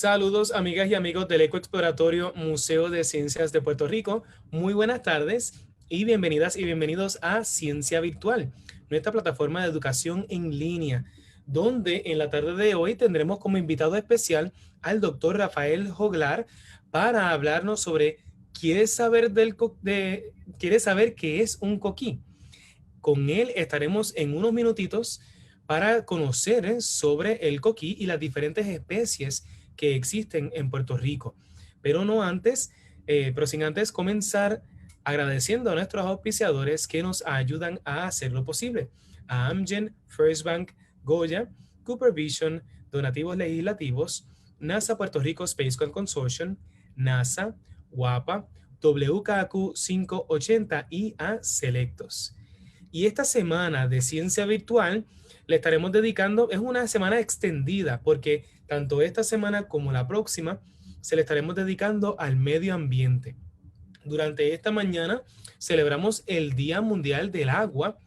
Saludos amigas y amigos del Ecoexploratorio Museo de Ciencias de Puerto Rico. Muy buenas tardes y bienvenidas y bienvenidos a Ciencia Virtual, nuestra plataforma de educación en línea, donde en la tarde de hoy tendremos como invitado especial al doctor Rafael Joglar para hablarnos sobre ¿quieres saber qué es un coquí? Con él estaremos en unos minutitos para conocer sobre el coquí y las diferentes especies que existen en Puerto Rico. Pero no antes, pero sin antes comenzar agradeciendo a nuestros auspiciadores que nos ayudan a hacerlo posible. A Amgen, First Bank, Goya, Cooper Vision, Donativos Legislativos, NASA Puerto Rico Space Consortium, NASA, WAPA, WKQ 580 y a Selectos. Y esta semana de Ciencia Virtual le estaremos dedicando, es una semana extendida porque tanto esta semana como la próxima se le estaremos dedicando al medio ambiente. Durante esta mañana celebramos el Día Mundial del Agua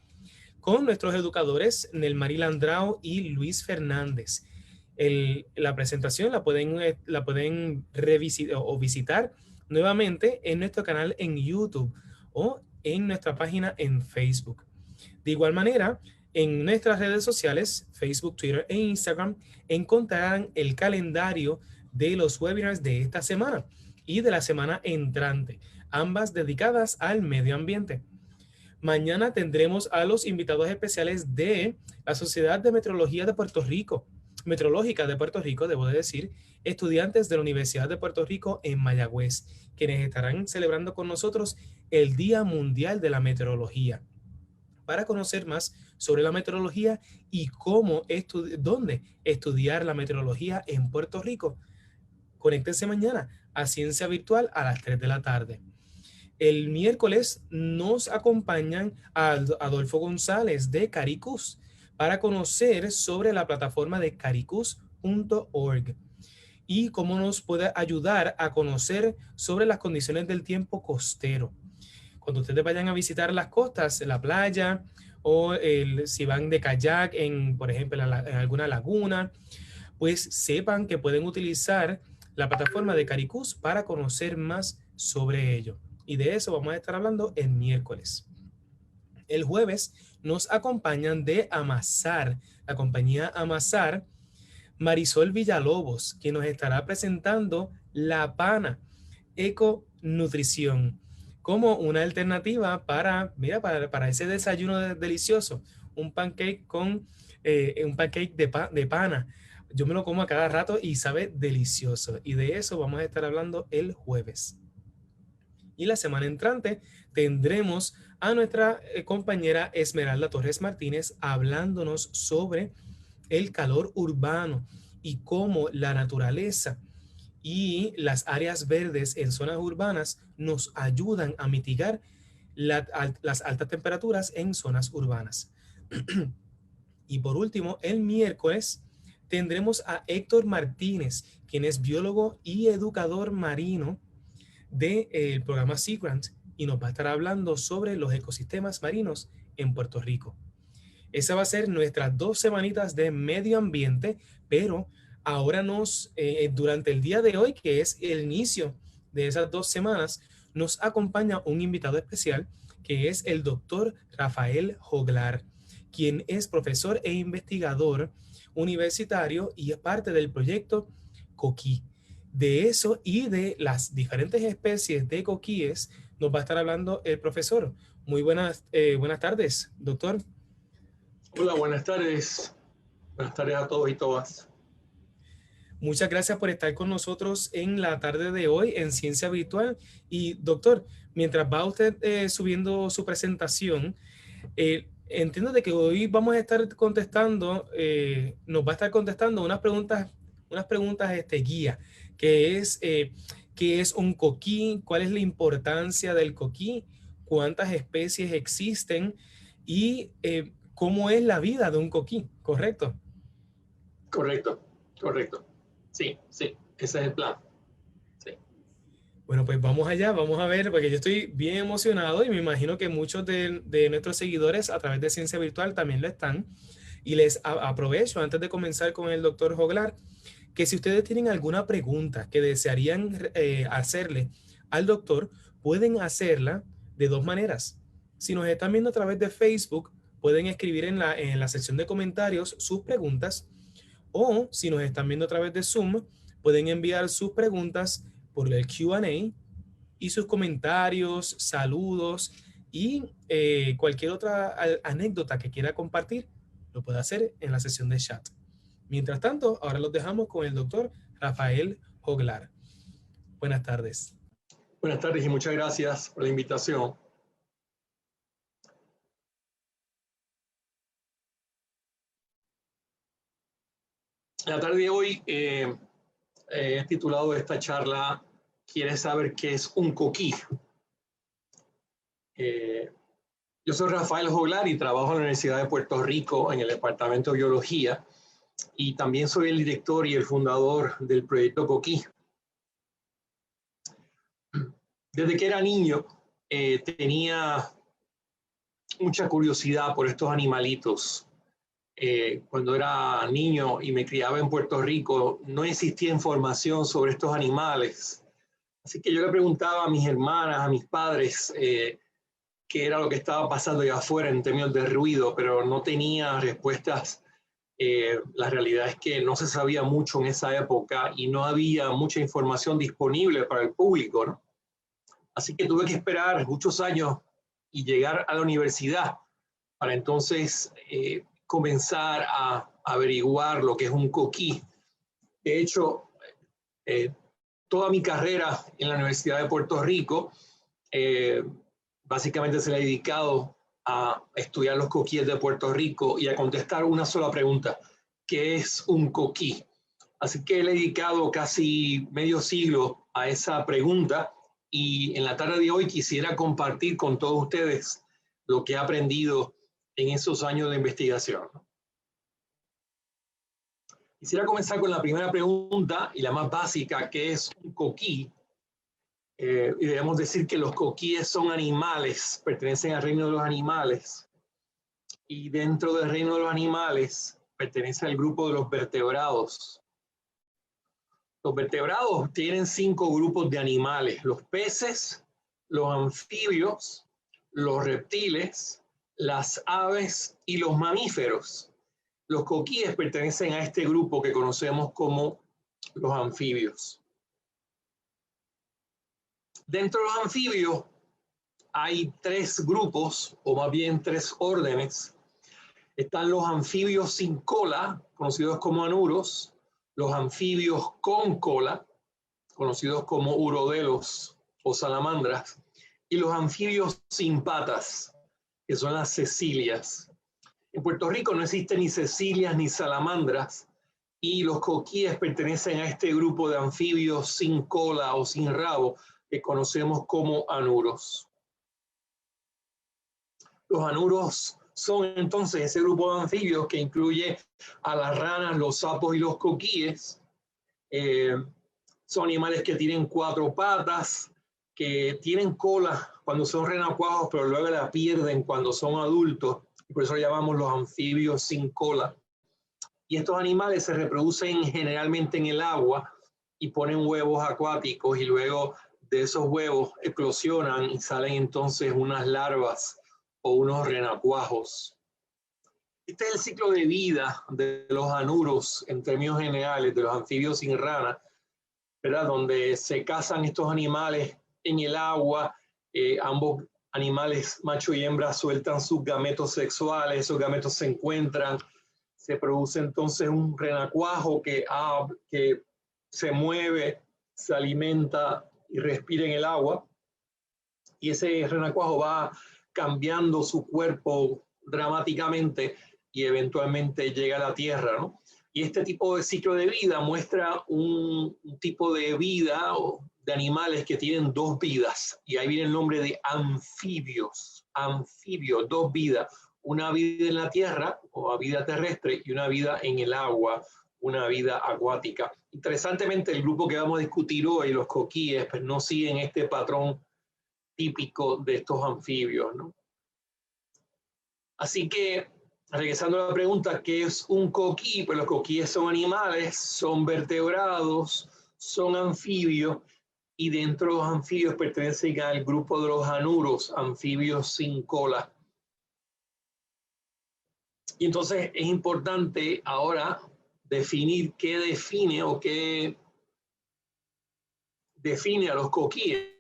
con nuestros educadores Nelmari Landrao y Luis Fernández. La presentación la pueden revisitar o visitar nuevamente en nuestro canal en YouTube o en nuestra página en Facebook. De igual manera, en nuestras redes sociales, Facebook, Twitter e Instagram, encontrarán el calendario de los webinars de esta semana y de la semana entrante, ambas dedicadas al medio ambiente. Mañana tendremos a los invitados especiales de la Sociedad de Meteorología de Puerto Rico, Meteorológica de Puerto Rico, debo de decir, estudiantes de la Universidad de Puerto Rico en Mayagüez, quienes estarán celebrando con nosotros el Día Mundial de la Meteorología, para conocer más sobre la meteorología y dónde estudiar la meteorología en Puerto Rico. Conéctense mañana a Ciencia Virtual a las 3 de la tarde. El miércoles nos acompañan a Adolfo González de Caricus para conocer sobre la plataforma de caricus.org y cómo nos puede ayudar a conocer sobre las condiciones del tiempo costero. Cuando ustedes vayan a visitar las costas, la playa, o si van de kayak, por ejemplo, en alguna laguna, pues sepan que pueden utilizar la plataforma de Caricus para conocer más sobre ello. Y de eso vamos a estar hablando el miércoles. El jueves nos acompañan de Amasar, la compañía Amasar, Marisol Villalobos, quien nos estará presentando la PANA, Econutrición, como una alternativa para ese desayuno delicioso, un pancake de pana. Yo me lo como a cada rato y sabe delicioso. Y de eso vamos a estar hablando el jueves. Y la semana entrante tendremos a nuestra compañera Esmeralda Torres Martínez hablándonos sobre el calor urbano y cómo la naturaleza y las áreas verdes en zonas urbanas nos ayudan a mitigar las altas temperaturas en zonas urbanas. Y por último, el miércoles tendremos a Héctor Martínez, quien es biólogo y educador marino del programa Sea Grant, y nos va a estar hablando sobre los ecosistemas marinos en Puerto Rico. Esa va a ser nuestras 2 semanitas de medio ambiente, pero ahora durante el día de hoy, que es el inicio de esas 2 semanas, nos acompaña un invitado especial que es el doctor Rafael Joglar, quien es profesor e investigador universitario y es parte del proyecto Coquí. De eso y de las diferentes especies de coquíes nos va a estar hablando el profesor. Muy buenas tardes, doctor. Hola, buenas tardes. Buenas tardes a todos y todas. Muchas gracias por estar con nosotros en la tarde de hoy en Ciencia Virtual. Y doctor, mientras va usted subiendo su presentación, entiendo de que hoy vamos a estar contestando, nos va a estar contestando unas preguntas guía, que es ¿qué es un coquí? ¿Cuál es la importancia del coquí? ¿Cuántas especies existen? Y ¿cómo es la vida de un coquí? ¿Correcto? Correcto. Sí, ese es el plan. Sí. Bueno, pues vamos allá, vamos a ver, porque yo estoy bien emocionado y me imagino que muchos de nuestros seguidores a través de Ciencia Virtual también lo están. Y les aprovecho, antes de comenzar con el doctor Joglar, que si ustedes tienen alguna pregunta que desearían hacerle al doctor, pueden hacerla de dos maneras. Si nos están viendo a través de Facebook, pueden escribir en la sección de comentarios sus preguntas, o si nos están viendo a través de Zoom, pueden enviar sus preguntas por el Q&A y sus comentarios, saludos y cualquier otra anécdota que quiera compartir, lo puede hacer en la sesión de chat. Mientras tanto, ahora los dejamos con el doctor Rafael Joglar. Buenas tardes. Buenas tardes y muchas gracias por la invitación. La tarde de hoy he titulado esta charla ¿Quieres saber qué es un coquí? Yo soy Rafael Joglar y trabajo en la Universidad de Puerto Rico en el Departamento de Biología y también soy el director y el fundador del proyecto Coquí. Desde que era niño tenía mucha curiosidad por estos animalitos. Cuando era niño y me criaba en Puerto Rico, no existía información sobre estos animales. Así que yo le preguntaba a mis hermanas, a mis padres, qué era lo que estaba pasando allá afuera en términos de ruido, pero no tenía respuestas. La realidad es que no se sabía mucho en esa época y no había mucha información disponible para el público, ¿no? Así que tuve que esperar muchos años y llegar a la universidad para entonces comenzar a averiguar lo que es un coquí. De hecho, toda mi carrera en la Universidad de Puerto Rico básicamente se le ha dedicado a estudiar los coquíes de Puerto Rico y a contestar una sola pregunta: ¿qué es un coquí? Así que le he dedicado casi medio siglo a esa pregunta y en la tarde de hoy quisiera compartir con todos ustedes lo que he aprendido en esos años de investigación. Quisiera comenzar con la primera pregunta y la más básica, ¿qué es un coquí? Y debemos decir que los coquíes son animales, pertenecen al reino de los animales. Y dentro del reino de los animales pertenece al grupo de los vertebrados. Los vertebrados tienen 5 grupos de animales: los peces, los anfibios, los reptiles, las aves y los mamíferos. Los coquíes pertenecen a este grupo que conocemos como los anfibios. Dentro de los anfibios hay 3 grupos, o más bien 3 órdenes. Están los anfibios sin cola, conocidos como anuros; los anfibios con cola, conocidos como urodelos o salamandras; y los anfibios sin patas, que son las cecilias. En Puerto Rico no existen ni cecilias ni salamandras, y los coquíes pertenecen a este grupo de anfibios sin cola o sin rabo, que conocemos como anuros. Los anuros son entonces ese grupo de anfibios que incluye a las ranas, los sapos y los coquíes. Son animales que tienen 4 patas, que tienen cola cuando son renacuajos, pero luego la pierden cuando son adultos. Por eso llamamos los anfibios sin cola. Y estos animales se reproducen generalmente en el agua y ponen huevos acuáticos, y luego de esos huevos eclosionan y salen entonces unas larvas o unos renacuajos. Este es el ciclo de vida de los anuros en términos generales, de los anfibios sin rana, ¿verdad? Donde se cazan estos animales en el agua. Ambos animales, macho y hembra, sueltan sus gametos sexuales. Esos gametos se encuentran, se produce entonces un renacuajo que se mueve, se alimenta y respira en el agua, y ese renacuajo va cambiando su cuerpo dramáticamente y eventualmente llega a la tierra, ¿no? Y este tipo de ciclo de vida muestra un tipo de vida o de animales que tienen 2 vidas, y ahí viene el nombre de anfibios. Anfibios, 2 vidas: una vida en la tierra o vida terrestre y una vida en el agua, una vida acuática. Interesantemente, el grupo que vamos a discutir hoy, los coquíes, pues no siguen este patrón típico de estos anfibios, ¿no? Así que regresando a la pregunta, ¿qué es un coquí? Pues los coquíes son animales, son vertebrados, son anfibios, y dentro de los anfibios pertenecen al grupo de los anuros, anfibios sin cola. Y entonces es importante ahora definir qué define o qué define a los coquíes.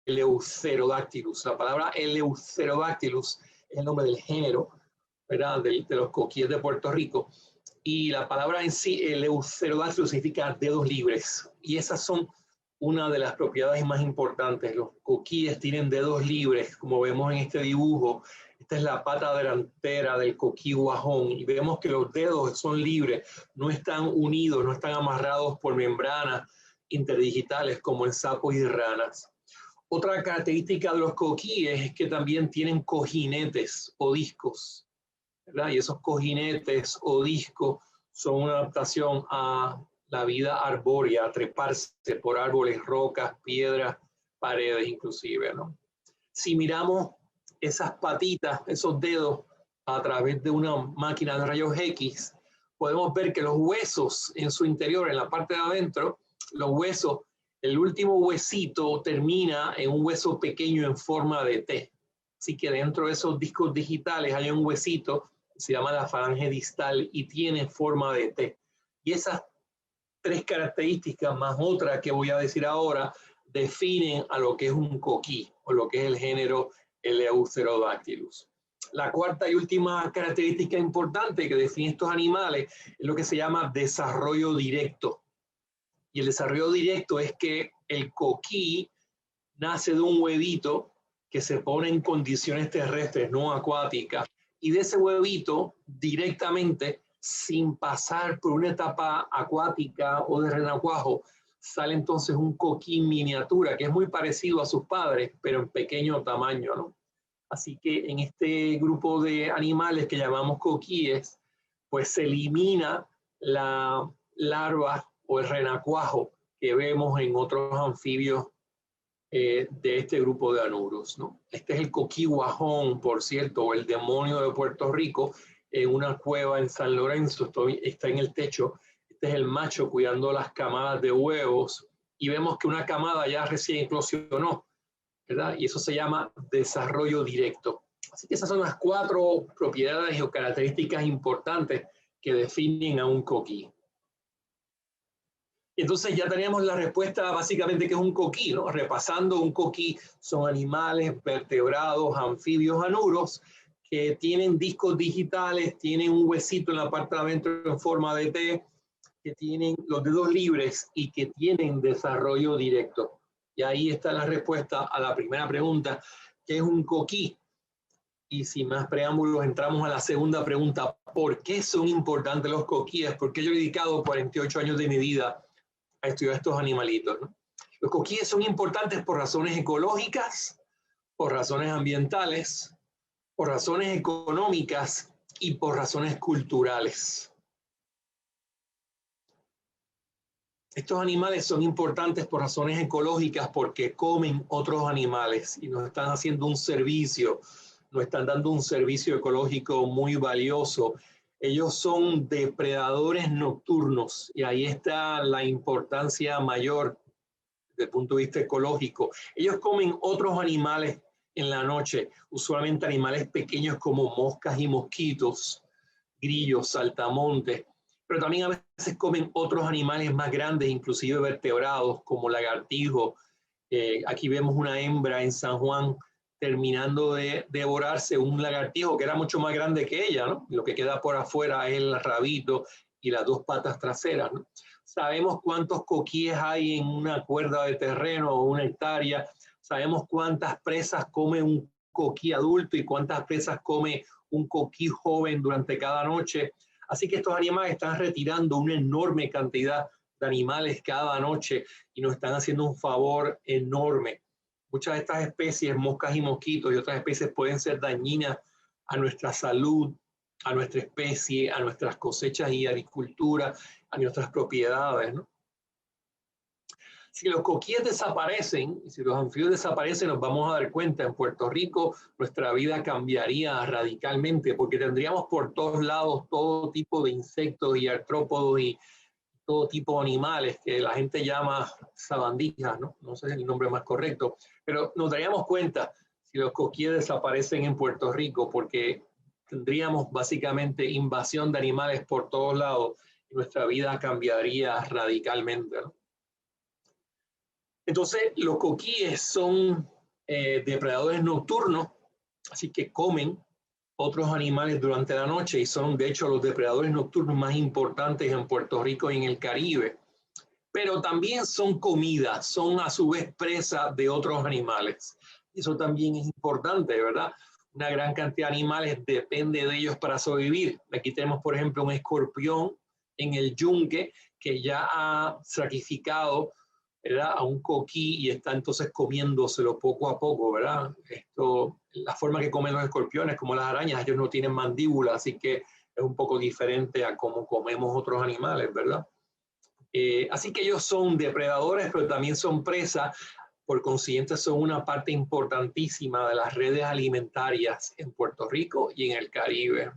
Eleutherodactylus. La palabra Eleutherodactylus es el nombre del género, ¿verdad? De los coquíes de Puerto Rico. Y la palabra en sí, Eleutherodactylus, significa dedos libres. Y esas son una de las propiedades más importantes. Los coquíes tienen dedos libres, como vemos en este dibujo. Esta es la pata delantera del coquí guajón. Y vemos que los dedos son libres, no están unidos, no están amarrados por membranas interdigitales como en sapos y ranas. Otra característica de los coquíes es que también tienen cojinetes o discos, ¿verdad? Y esos cojinetes o discos son una adaptación a la vida arbórea, a treparse por árboles, rocas, piedras, paredes inclusive, ¿no? Si miramos esas patitas, esos dedos, a través de una máquina de rayos X, podemos ver que los huesos en su interior, en la parte de adentro, los huesos, el último huesito termina en un hueso pequeño en forma de T. Así que dentro de esos discos digitales hay un huesito que se llama la falange distal y tiene forma de T. Y esas tres características más otra que voy a decir ahora definen a lo que es un coquí o lo que es el género Eleutherodactylus. La cuarta y última característica importante que define estos animales es lo que se llama desarrollo directo. Y el desarrollo directo es que el coquí nace de un huevito que se pone en condiciones terrestres, no acuáticas, y de ese huevito directamente, sin pasar por una etapa acuática o de renacuajo, sale entonces un coquí miniatura que es muy parecido a sus padres, pero en pequeño tamaño, ¿no? Así que en este grupo de animales que llamamos coquíes, pues se elimina la larva o el renacuajo que vemos en otros anfibios de este grupo de anuros, ¿no? Este es el coquí guajón, por cierto, o el demonio de Puerto Rico, en una cueva en San Lorenzo, está en el techo. Este es el macho cuidando las camadas de huevos y vemos que una camada ya recién eclosionó, ¿verdad? Y eso se llama desarrollo directo. Así que esas son las 4 propiedades o características importantes que definen a un coquí. Entonces ya teníamos la respuesta básicamente que es un coquí, ¿no? Repasando, un coquí son animales vertebrados, anfibios, anuros, que tienen discos digitales, tienen un huesito en la parte de adentro en forma de T, que tienen los dedos libres y que tienen desarrollo directo. Y ahí está la respuesta a la primera pregunta, ¿qué es un coquí? Y sin más preámbulos entramos a la segunda pregunta, ¿por qué son importantes los coquíes? Porque yo he dedicado 48 años de mi vida a estudiar estos animalitos, ¿no? Los coquíes son importantes por razones ecológicas, por razones ambientales, por razones económicas y por razones culturales. Estos animales son importantes por razones ecológicas porque comen otros animales y nos están haciendo un servicio, nos están dando un servicio ecológico muy valioso. Ellos son depredadores nocturnos y ahí está la importancia mayor desde el punto de vista ecológico. Ellos comen otros animales en la noche, usualmente animales pequeños como moscas y mosquitos, grillos, saltamontes, pero también a veces comen otros animales más grandes, inclusive vertebrados como lagartijos. Aquí vemos una hembra en San Juan terminando de devorarse un lagartijo que era mucho más grande que ella, ¿no? Lo que queda por afuera es el rabito y las 2 patas traseras, ¿no? Sabemos cuántos coquíes hay en una cuerda de terreno o una hectárea, sabemos cuántas presas come un coquí adulto y cuántas presas come un coquí joven durante cada noche. Así que estos animales están retirando una enorme cantidad de animales cada noche y nos están haciendo un favor enorme. Muchas de estas especies, moscas y mosquitos y otras especies, pueden ser dañinas a nuestra salud, a nuestra especie, a nuestras cosechas y agricultura, a nuestras propiedades, ¿no? Si los coquíes desaparecen, y si los anfibios desaparecen, nos vamos a dar cuenta, en Puerto Rico nuestra vida cambiaría radicalmente, porque tendríamos por todos lados todo tipo de insectos y artrópodos y todo tipo de animales que la gente llama sabandijas, ¿no? No sé el nombre más correcto, pero nos daríamos cuenta si los coquíes desaparecen en Puerto Rico, porque tendríamos básicamente invasión de animales por todos lados y nuestra vida cambiaría radicalmente, ¿no? Entonces, los coquíes son depredadores nocturnos, así que comen otros animales durante la noche y son, de hecho, los depredadores nocturnos más importantes en Puerto Rico y en el Caribe. Pero también son comida, son a su vez presa de otros animales. Eso también es importante, ¿verdad? Una gran cantidad de animales depende de ellos para sobrevivir. Aquí tenemos, por ejemplo, un escorpión en el yunque que ya ha sacrificado, ¿verdad?, a un coquí y está entonces comiéndoselo poco a poco, ¿verdad? La forma que comen los escorpiones, como las arañas, ellos no tienen mandíbula, así que es un poco diferente a cómo comemos otros animales, ¿verdad? Así que ellos son depredadores, pero también son presas, por consiguiente son una parte importantísima de las redes alimentarias en Puerto Rico y en el Caribe.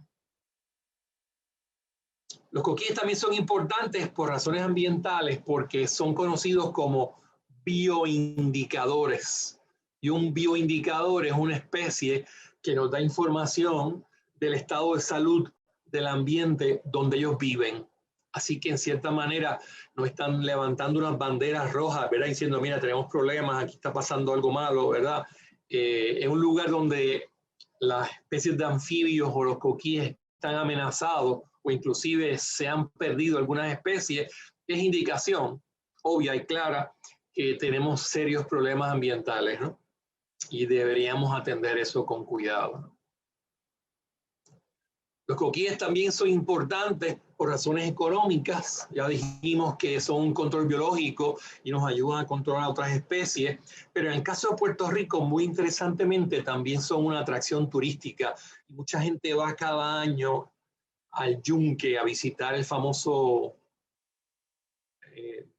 Los coquíes también son importantes por razones ambientales porque son conocidos como bioindicadores. Y un bioindicador es una especie que nos da información del estado de salud del ambiente donde ellos viven. Así que en cierta manera nos están levantando unas banderas rojas, ¿verdad? Diciendo, mira, tenemos problemas, aquí está pasando algo malo, ¿verdad? Es un lugar donde las especies de anfibios o los coquíes están amenazados o inclusive se han perdido algunas especies, es indicación obvia y clara que tenemos serios problemas ambientales, ¿no? Y deberíamos atender eso con cuidado, ¿no? Los coquíes también son importantes por razones económicas. Ya dijimos que son un control biológico y nos ayudan a controlar otras especies, pero en el caso de Puerto Rico, muy interesantemente, también son una atracción turística. Mucha gente va cada año al yunque a visitar el famoso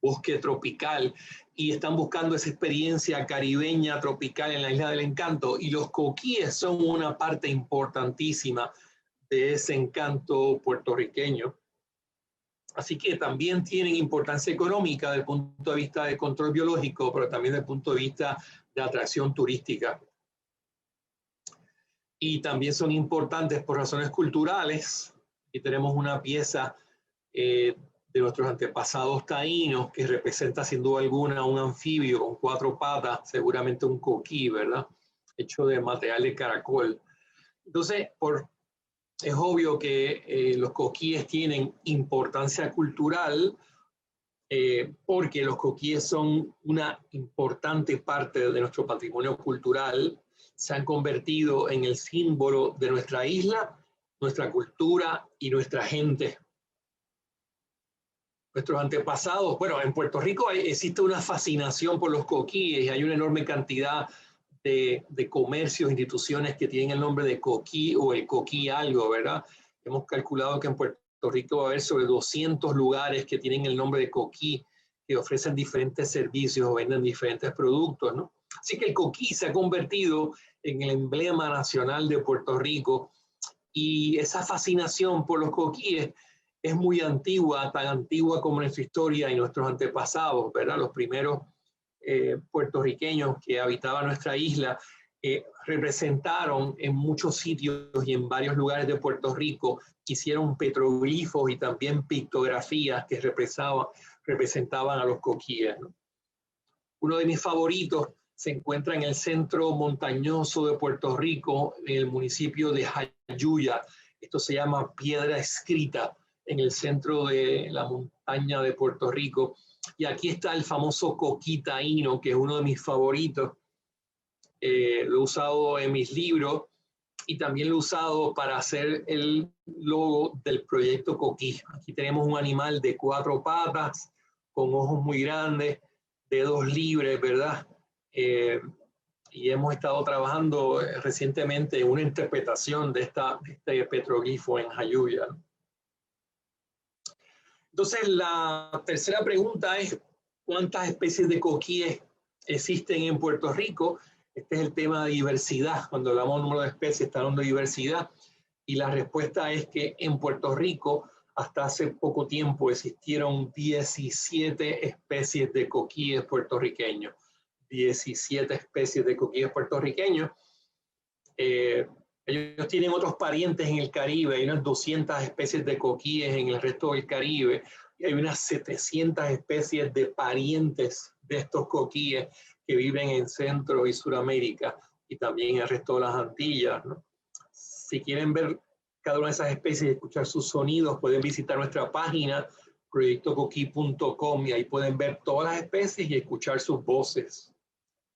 bosque tropical y están buscando esa experiencia caribeña tropical en la Isla del Encanto, y los coquíes son una parte importantísima de ese encanto puertorriqueño. Así que también tienen importancia económica desde el punto de vista de control biológico, pero también desde el punto de vista de atracción turística. Y también son importantes por razones culturales. Aquí tenemos una pieza de nuestros antepasados taínos que representa sin duda alguna un anfibio con 4 patas, seguramente un coquí, ¿verdad? Hecho de material de caracol. Entonces, es obvio que los coquíes tienen importancia cultural porque los coquíes son una importante parte de nuestro patrimonio cultural. Se han convertido en el símbolo de nuestra isla, nuestra cultura y nuestra gente. Nuestros antepasados, bueno, en Puerto Rico existe una fascinación por los coquíes y hay una enorme cantidad de comercios, instituciones que tienen el nombre de coquí o el coquí algo, ¿verdad? Hemos calculado que en Puerto Rico va a haber sobre 200 lugares que tienen el nombre de coquí, que ofrecen diferentes servicios o venden diferentes productos, ¿no? Así que el coquí se ha convertido en el emblema nacional de Puerto Rico y esa fascinación por los coquíes es muy antigua, tan antigua como nuestra historia y nuestros antepasados, ¿verdad? Los primeros puertorriqueños que habitaban nuestra isla representaron en muchos sitios y en varios lugares de Puerto Rico, hicieron petroglifos y también pictografías que representaban a los coquíes, ¿no? Uno de mis favoritos se encuentra en el centro montañoso de Puerto Rico, en el municipio de Jayuya. Esto se llama Piedra Escrita, en el centro de la montaña de Puerto Rico. Y aquí está el famoso coquí taíno, que es uno de mis favoritos. Lo he usado en mis libros y también lo he usado para hacer el logo del proyecto Coquí. Aquí tenemos un animal de 4 patas, con ojos muy grandes, dedos libres, ¿verdad? Y hemos estado trabajando recientemente en una interpretación de este petroglifo en Jayuya, ¿no? Entonces, la tercera pregunta es, ¿Cuántas especies de coquíes existen en Puerto Rico? Este es el tema de diversidad. Cuando hablamos de número de especies, está hablando de diversidad. Y la respuesta es que en Puerto Rico, hasta hace poco tiempo, existieron 17 especies de coquíes puertorriqueños. 17 especies de coquíes puertorriqueños. Ellos tienen otros parientes en el Caribe. Hay unas 200 especies de coquíes en el resto del Caribe. Y hay unas 700 especies de parientes de estos coquíes que viven en Centro y Suramérica y también en el resto de las Antillas, ¿no? Si quieren ver cada una de esas especies y escuchar sus sonidos, pueden visitar nuestra página proyectocoquí.com y ahí pueden ver todas las especies y escuchar sus voces.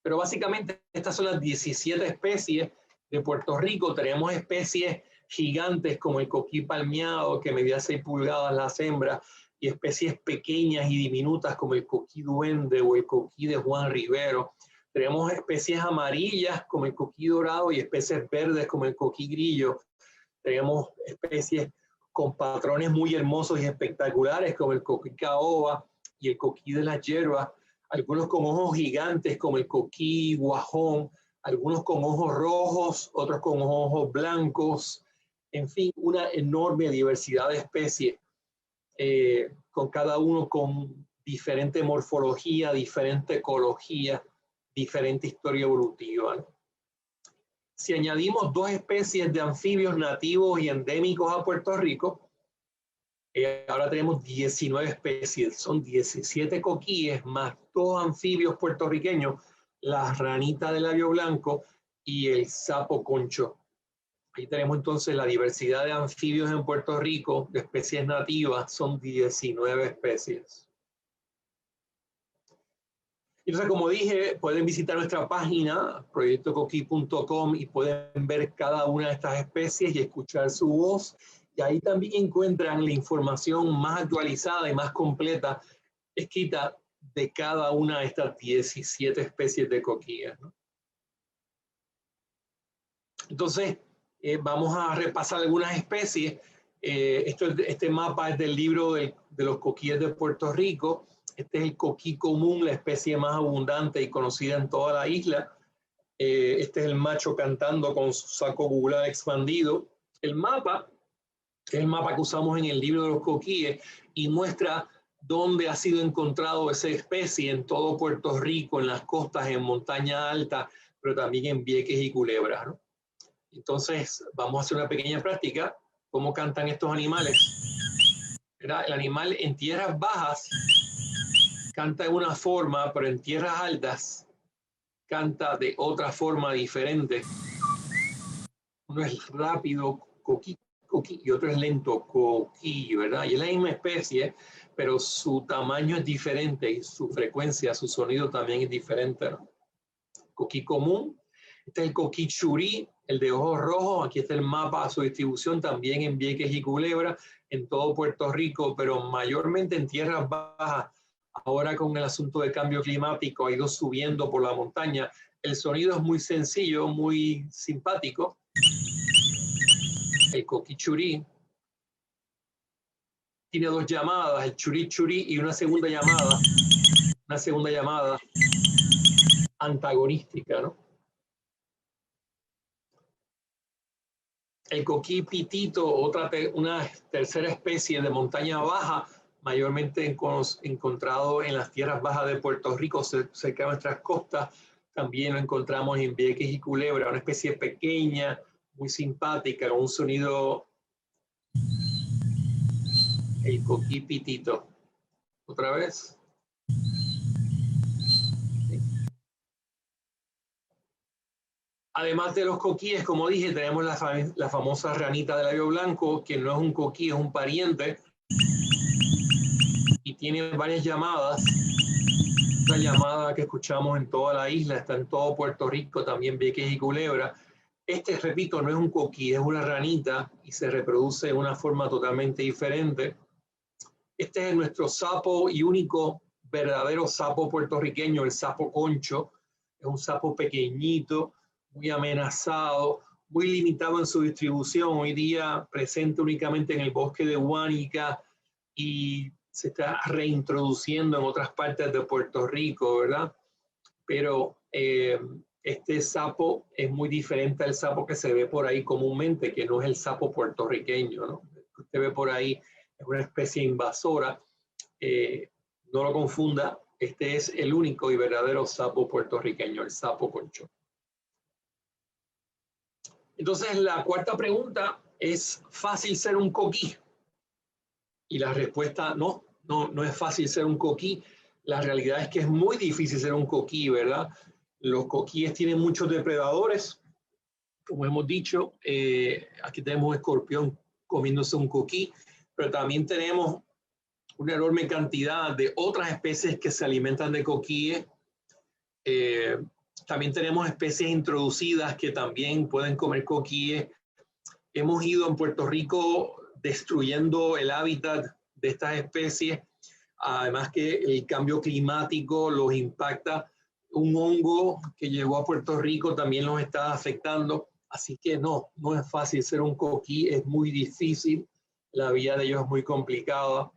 Pero básicamente estas son las 17 especies de Puerto Rico. Tenemos especies gigantes como el coquí palmeado, que medía 6 pulgadas las hembras, y especies pequeñas y diminutas como el coquí duende o el coquí de Juan Rivero. Tenemos especies amarillas como el coquí dorado y especies verdes como el coquí grillo. Tenemos especies con patrones muy hermosos y espectaculares como el coquí caoba y el coquí de las hierbas. Algunos con ojos gigantes como el coquí guajón, algunos con ojos rojos, otros con ojos blancos. En fin, una enorme diversidad de especies. Con cada uno con diferente morfología, diferente ecología, diferente historia evolutiva, ¿no? Si añadimos 2 especies de anfibios nativos y endémicos a Puerto Rico, ahora tenemos 19 especies, son 17 coquíes más 2 anfibios puertorriqueños, la ranita de labio blanco y el sapo concho. Ahí tenemos entonces la diversidad de anfibios en Puerto Rico, de especies nativas, son 19 especies. Entonces, como dije, pueden visitar nuestra página, proyectocoquí.com, y pueden ver cada una de estas especies y escuchar su voz. Y ahí también encuentran la información más actualizada y más completa escrita de cada una de estas 17 especies de coquíes, ¿no? Entonces, vamos a repasar algunas especies. Este mapa es del libro de los coquíes de Puerto Rico. Este es el coquí común, la especie más abundante y conocida en toda la isla. Este es el macho cantando con su saco gular expandido. El mapa es el mapa que usamos en el libro de los coquíes y muestra dónde ha sido encontrado esa especie en todo Puerto Rico, en las costas, en montaña alta, pero también en Vieques y Culebras, ¿no? Entonces, vamos a hacer una pequeña práctica. ¿Cómo cantan estos animales? ¿Verdad? El animal en tierras bajas canta de una forma, pero en tierras altas canta de otra forma diferente. Uno es rápido, coquí, coquí, y otro es lento, coquí, ¿verdad? Y es la misma especie, pero su tamaño es diferente y su frecuencia, su sonido también es diferente, ¿no? Coquí común. Este es el coquí churí, el de ojos rojos. Aquí está el mapa a su distribución también en Vieques y Culebra, en todo Puerto Rico, pero mayormente en tierras bajas. Ahora con el asunto de cambio climático ha ido subiendo por la montaña. El sonido es muy sencillo, muy simpático. El coquí churí tiene 2 llamadas, el churí churí y una segunda llamada antagonística, ¿no? El coquí pitito, una tercera especie de montaña baja, mayormente encontrado en las tierras bajas de Puerto Rico, cerca de nuestras costas. También lo encontramos en Vieques y Culebra, una especie pequeña, muy simpática, con un sonido, el coquí pitito. Otra vez. Además de los coquíes, como dije, tenemos la famosa ranita de labio blanco, que no es un coquí, es un pariente, y tiene varias llamadas. Una llamada que escuchamos en toda la isla, está en todo Puerto Rico, también Vieques y Culebra. Repito, no es un coquí, es una ranita y se reproduce de una forma totalmente diferente. Este es nuestro sapo y único verdadero sapo puertorriqueño, el sapo concho. Es un sapo pequeñito, muy amenazado, muy limitado en su distribución. Hoy día presente únicamente en el bosque de Huánica y se está reintroduciendo en otras partes de Puerto Rico, ¿verdad? Pero este sapo es muy diferente al sapo que se ve por ahí comúnmente, que no es el sapo puertorriqueño, ¿no? Que usted ve por ahí es una especie invasora. No lo confunda, este es el único y verdadero sapo puertorriqueño, el sapo concho. Entonces, la cuarta pregunta es: ¿fácil ser un coquí? Y la respuesta no es fácil ser un coquí. La realidad es que es muy difícil ser un coquí, ¿verdad? Los coquíes tienen muchos depredadores. Como hemos dicho, aquí tenemos un escorpión comiéndose un coquí, pero también tenemos una enorme cantidad de otras especies que se alimentan de coquíes. También tenemos especies introducidas que también pueden comer coquíes. Hemos ido en Puerto Rico destruyendo el hábitat de estas especies, además que el cambio climático los impacta. Un hongo que llegó a Puerto Rico también los está afectando, así que no es fácil ser un coquí, es muy difícil, la vida de ellos es muy complicada.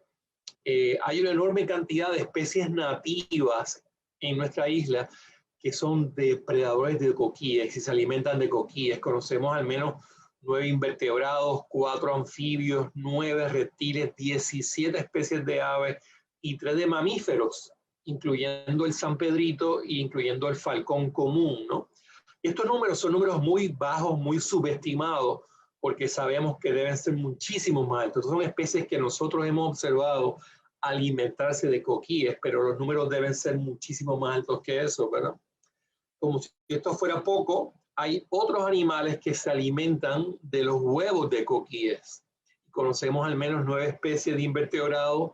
Hay una enorme cantidad de especies nativas en nuestra isla que son depredadores de coquíes y se alimentan de coquíes. Conocemos al menos 9 invertebrados, 4 anfibios, 9 reptiles, 17 especies de aves y 3 de mamíferos, incluyendo el San Pedrito e incluyendo el falcón común, ¿no? Estos números son números muy bajos, muy subestimados, porque sabemos que deben ser muchísimo más altos. Son especies que nosotros hemos observado alimentarse de coquíes, pero los números deben ser muchísimo más altos que eso, ¿verdad? Como si esto fuera poco, hay otros animales que se alimentan de los huevos de coquíes. Conocemos al menos 9 especies de invertebrados,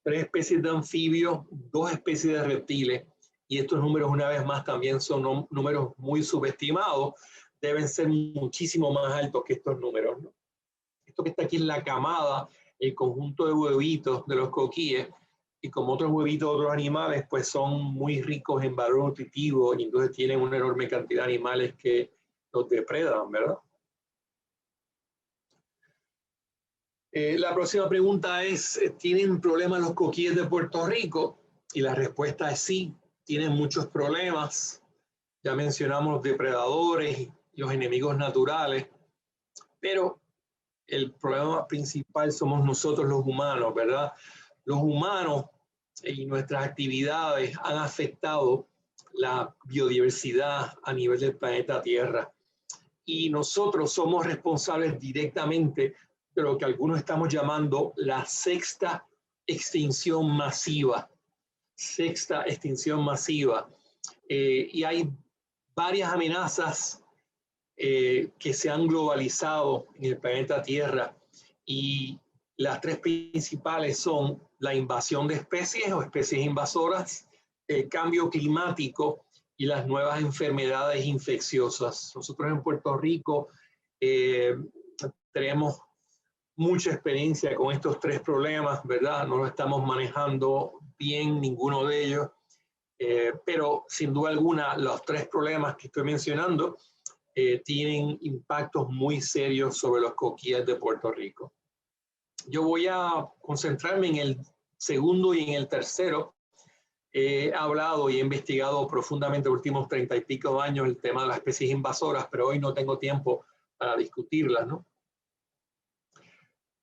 3 especies de anfibios, 2 especies de reptiles, y estos números una vez más también son números muy subestimados, deben ser muchísimo más altos que estos números, ¿no? Esto que está aquí en la camada, el conjunto de huevitos de los coquíes, y como otros huevitos de otros animales, pues son muy ricos en valor nutritivo y entonces tienen una enorme cantidad de animales que los depredan, ¿verdad? La próxima pregunta es: ¿tienen problemas los coquíes de Puerto Rico? Y la respuesta es sí, tienen muchos problemas. Ya mencionamos los depredadores y los enemigos naturales, pero el problema principal somos nosotros los humanos, ¿verdad? Los humanos y nuestras actividades han afectado la biodiversidad a nivel del planeta Tierra. Y nosotros somos responsables directamente de lo que algunos estamos llamando la sexta extinción masiva. Sexta extinción masiva. Y hay varias amenazas que se han globalizado en el planeta Tierra, y las 3 principales son la invasión de especies o especies invasoras, el cambio climático y las nuevas enfermedades infecciosas. Nosotros en Puerto Rico tenemos mucha experiencia con estos 3 problemas, ¿verdad? No lo estamos manejando bien ninguno de ellos, pero sin duda alguna los 3 problemas que estoy mencionando tienen impactos muy serios sobre los coquíes de Puerto Rico. Yo voy a concentrarme en el segundo y en el tercero. He hablado y he investigado profundamente los últimos 30 y pico años el tema de las especies invasoras, pero hoy no tengo tiempo para discutirlas, ¿no?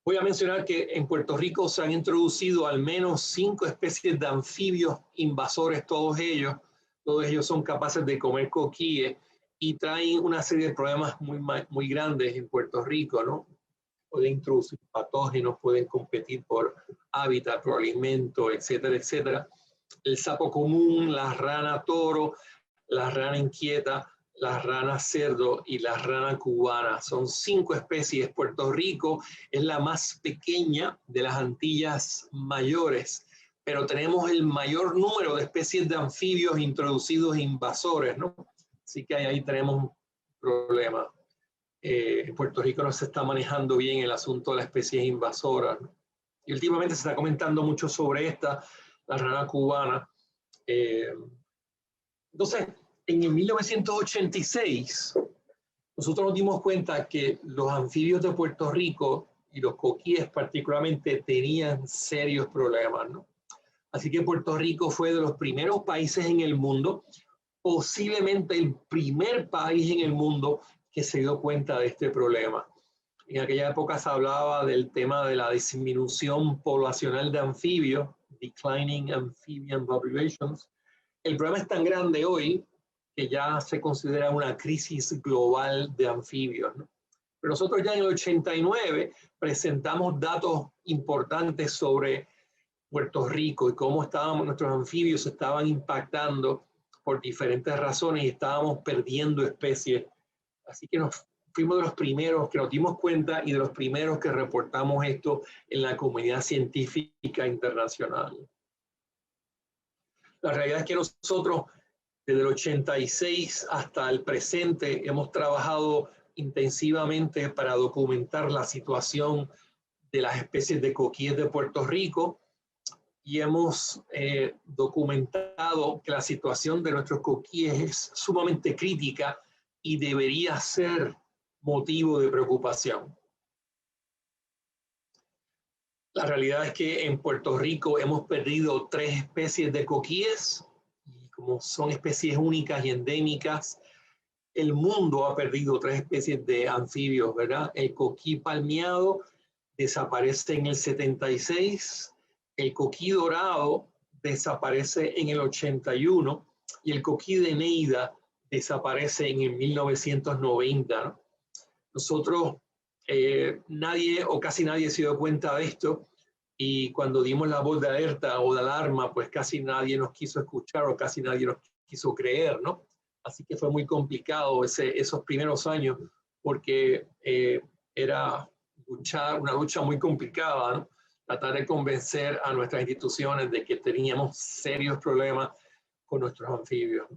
Voy a mencionar que en Puerto Rico se han introducido al menos 5 especies de anfibios invasores, todos ellos son capaces de comer coquíes y traen una serie de problemas muy grandes en Puerto Rico, ¿no? Pueden introducir patógenos, pueden competir por hábitat, por alimento, etcétera, etcétera. El sapo común, la rana toro, la rana inquieta, la rana cerdo y la rana cubana. Son 5 especies. Puerto Rico es la más pequeña de las Antillas mayores, pero tenemos el mayor número de especies de anfibios introducidos e invasores, ¿no? Así que ahí tenemos un problema. En Puerto Rico no se está manejando bien el asunto de las especies invasoras, ¿no? Y últimamente se está comentando mucho sobre esta, la rana cubana. Entonces, en el 1986, nosotros nos dimos cuenta que los anfibios de Puerto Rico y los coquíes particularmente tenían serios problemas, ¿no? Así que Puerto Rico fue de los primeros países en el mundo, posiblemente el primer país en el mundo que se dio cuenta de este problema. En aquella época se hablaba del tema de la disminución poblacional de anfibios, declining amphibian populations. El problema es tan grande hoy que ya se considera una crisis global de anfibios, ¿no? Pero nosotros ya en el 89 presentamos datos importantes sobre Puerto Rico y cómo nuestros anfibios se estaban impactando por diferentes razones y estábamos perdiendo especies. Así que fuimos de los primeros que nos dimos cuenta y de los primeros que reportamos esto en la comunidad científica internacional. La realidad es que nosotros desde el 86 hasta el presente hemos trabajado intensivamente para documentar la situación de las especies de coquíes de Puerto Rico y hemos documentado que la situación de nuestros coquíes es sumamente crítica y debería ser motivo de preocupación. La realidad es que en Puerto Rico hemos perdido 3 especies de coquíes y como son especies únicas y endémicas, el mundo ha perdido 3 especies de anfibios, ¿verdad? El coquí palmeado desaparece en el 76, el coquí dorado desaparece en el 81 y el coquí de Neida desaparece en el 1990, ¿no? Nosotros, nadie o casi nadie se dio cuenta de esto y cuando dimos la voz de alerta o de alarma, pues casi nadie nos quiso escuchar o casi nadie nos quiso creer, ¿no? Así que fue muy complicado esos primeros años porque era una lucha muy complicada, ¿no? Tratar de convencer a nuestras instituciones de que teníamos serios problemas con nuestros anfibios.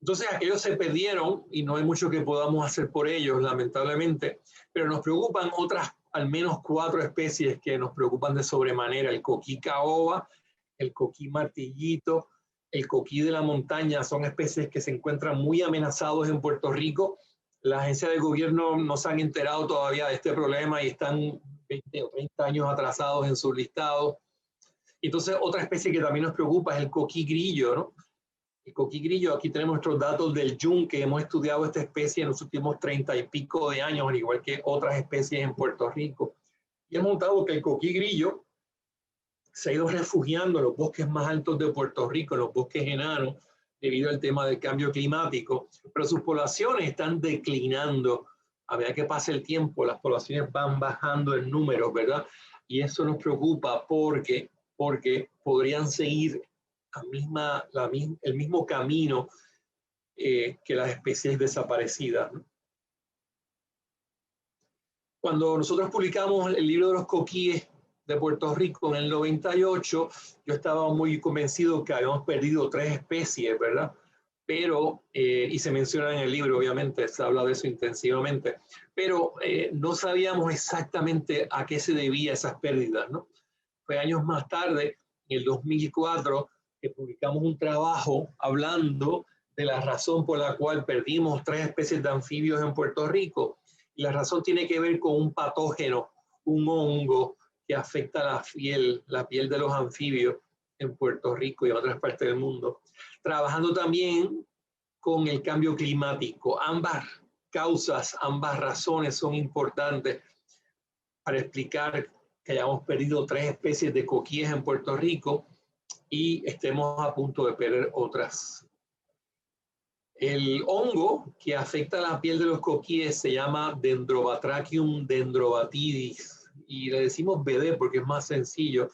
Entonces aquellos se perdieron y no hay mucho que podamos hacer por ellos, lamentablemente, pero nos preocupan otras al menos 4 especies que nos preocupan de sobremanera: el coquí caoba, el coquí martillito, el coquí de la montaña. Son especies que se encuentran muy amenazados en Puerto Rico. La agencia de gobierno no se han enterado todavía de este problema y están 20 o 30 años atrasados en su listado. Entonces, otra especie que también nos preocupa es el coquí grillo, ¿no? El coquí grillo, aquí tenemos nuestros datos del yunque, hemos estudiado esta especie en los últimos 30 y pico de años, al igual que otras especies en Puerto Rico. Y hemos notado que el coquí grillo se ha ido refugiando en los bosques más altos de Puerto Rico, en los bosques enanos, debido al tema del cambio climático, pero sus poblaciones están declinando. A medida que pasa el tiempo, las poblaciones van bajando en números, ¿verdad? Y eso nos preocupa porque podrían seguir el mismo camino que las especies desaparecidas, ¿no? Cuando nosotros publicamos el libro de los coquíes de Puerto Rico en el 98, yo estaba muy convencido que habíamos perdido 3 especies, ¿verdad? Pero, y se menciona en el libro, obviamente, se habla de eso intensivamente, pero no sabíamos exactamente a qué se debía esas pérdidas, ¿no? Fue años más tarde, en el 2004, que publicamos un trabajo hablando de la razón por la cual perdimos 3 especies de anfibios en Puerto Rico. Y la razón tiene que ver con un patógeno, un hongo que afecta la piel de los anfibios en Puerto Rico y en otras partes del mundo. Trabajando también con el cambio climático. Ambas causas, ambas razones son importantes para explicar que hayamos perdido 3 especies de coquíes en Puerto Rico y estemos a punto de perder otras. El hongo que afecta la piel de los coquíes se llama Dendrobatrachium dendrobatidis y le decimos BD porque es más sencillo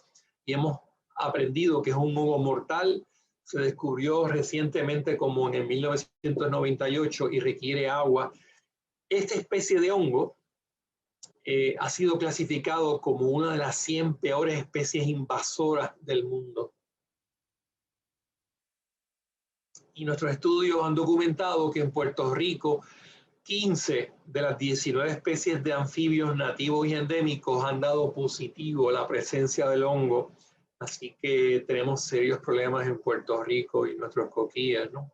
y hemos aprendido que es un hongo mortal. Se descubrió recientemente como en el 1998 y requiere agua. Esta especie de hongo ha sido clasificado como una de las 100 peores especies invasoras del mundo. Y nuestros estudios han documentado que en Puerto Rico 15 de las 19 especies de anfibios nativos y endémicos han dado positivo a la presencia del hongo. Así que tenemos serios problemas en Puerto Rico y nuestros coquíes, ¿no?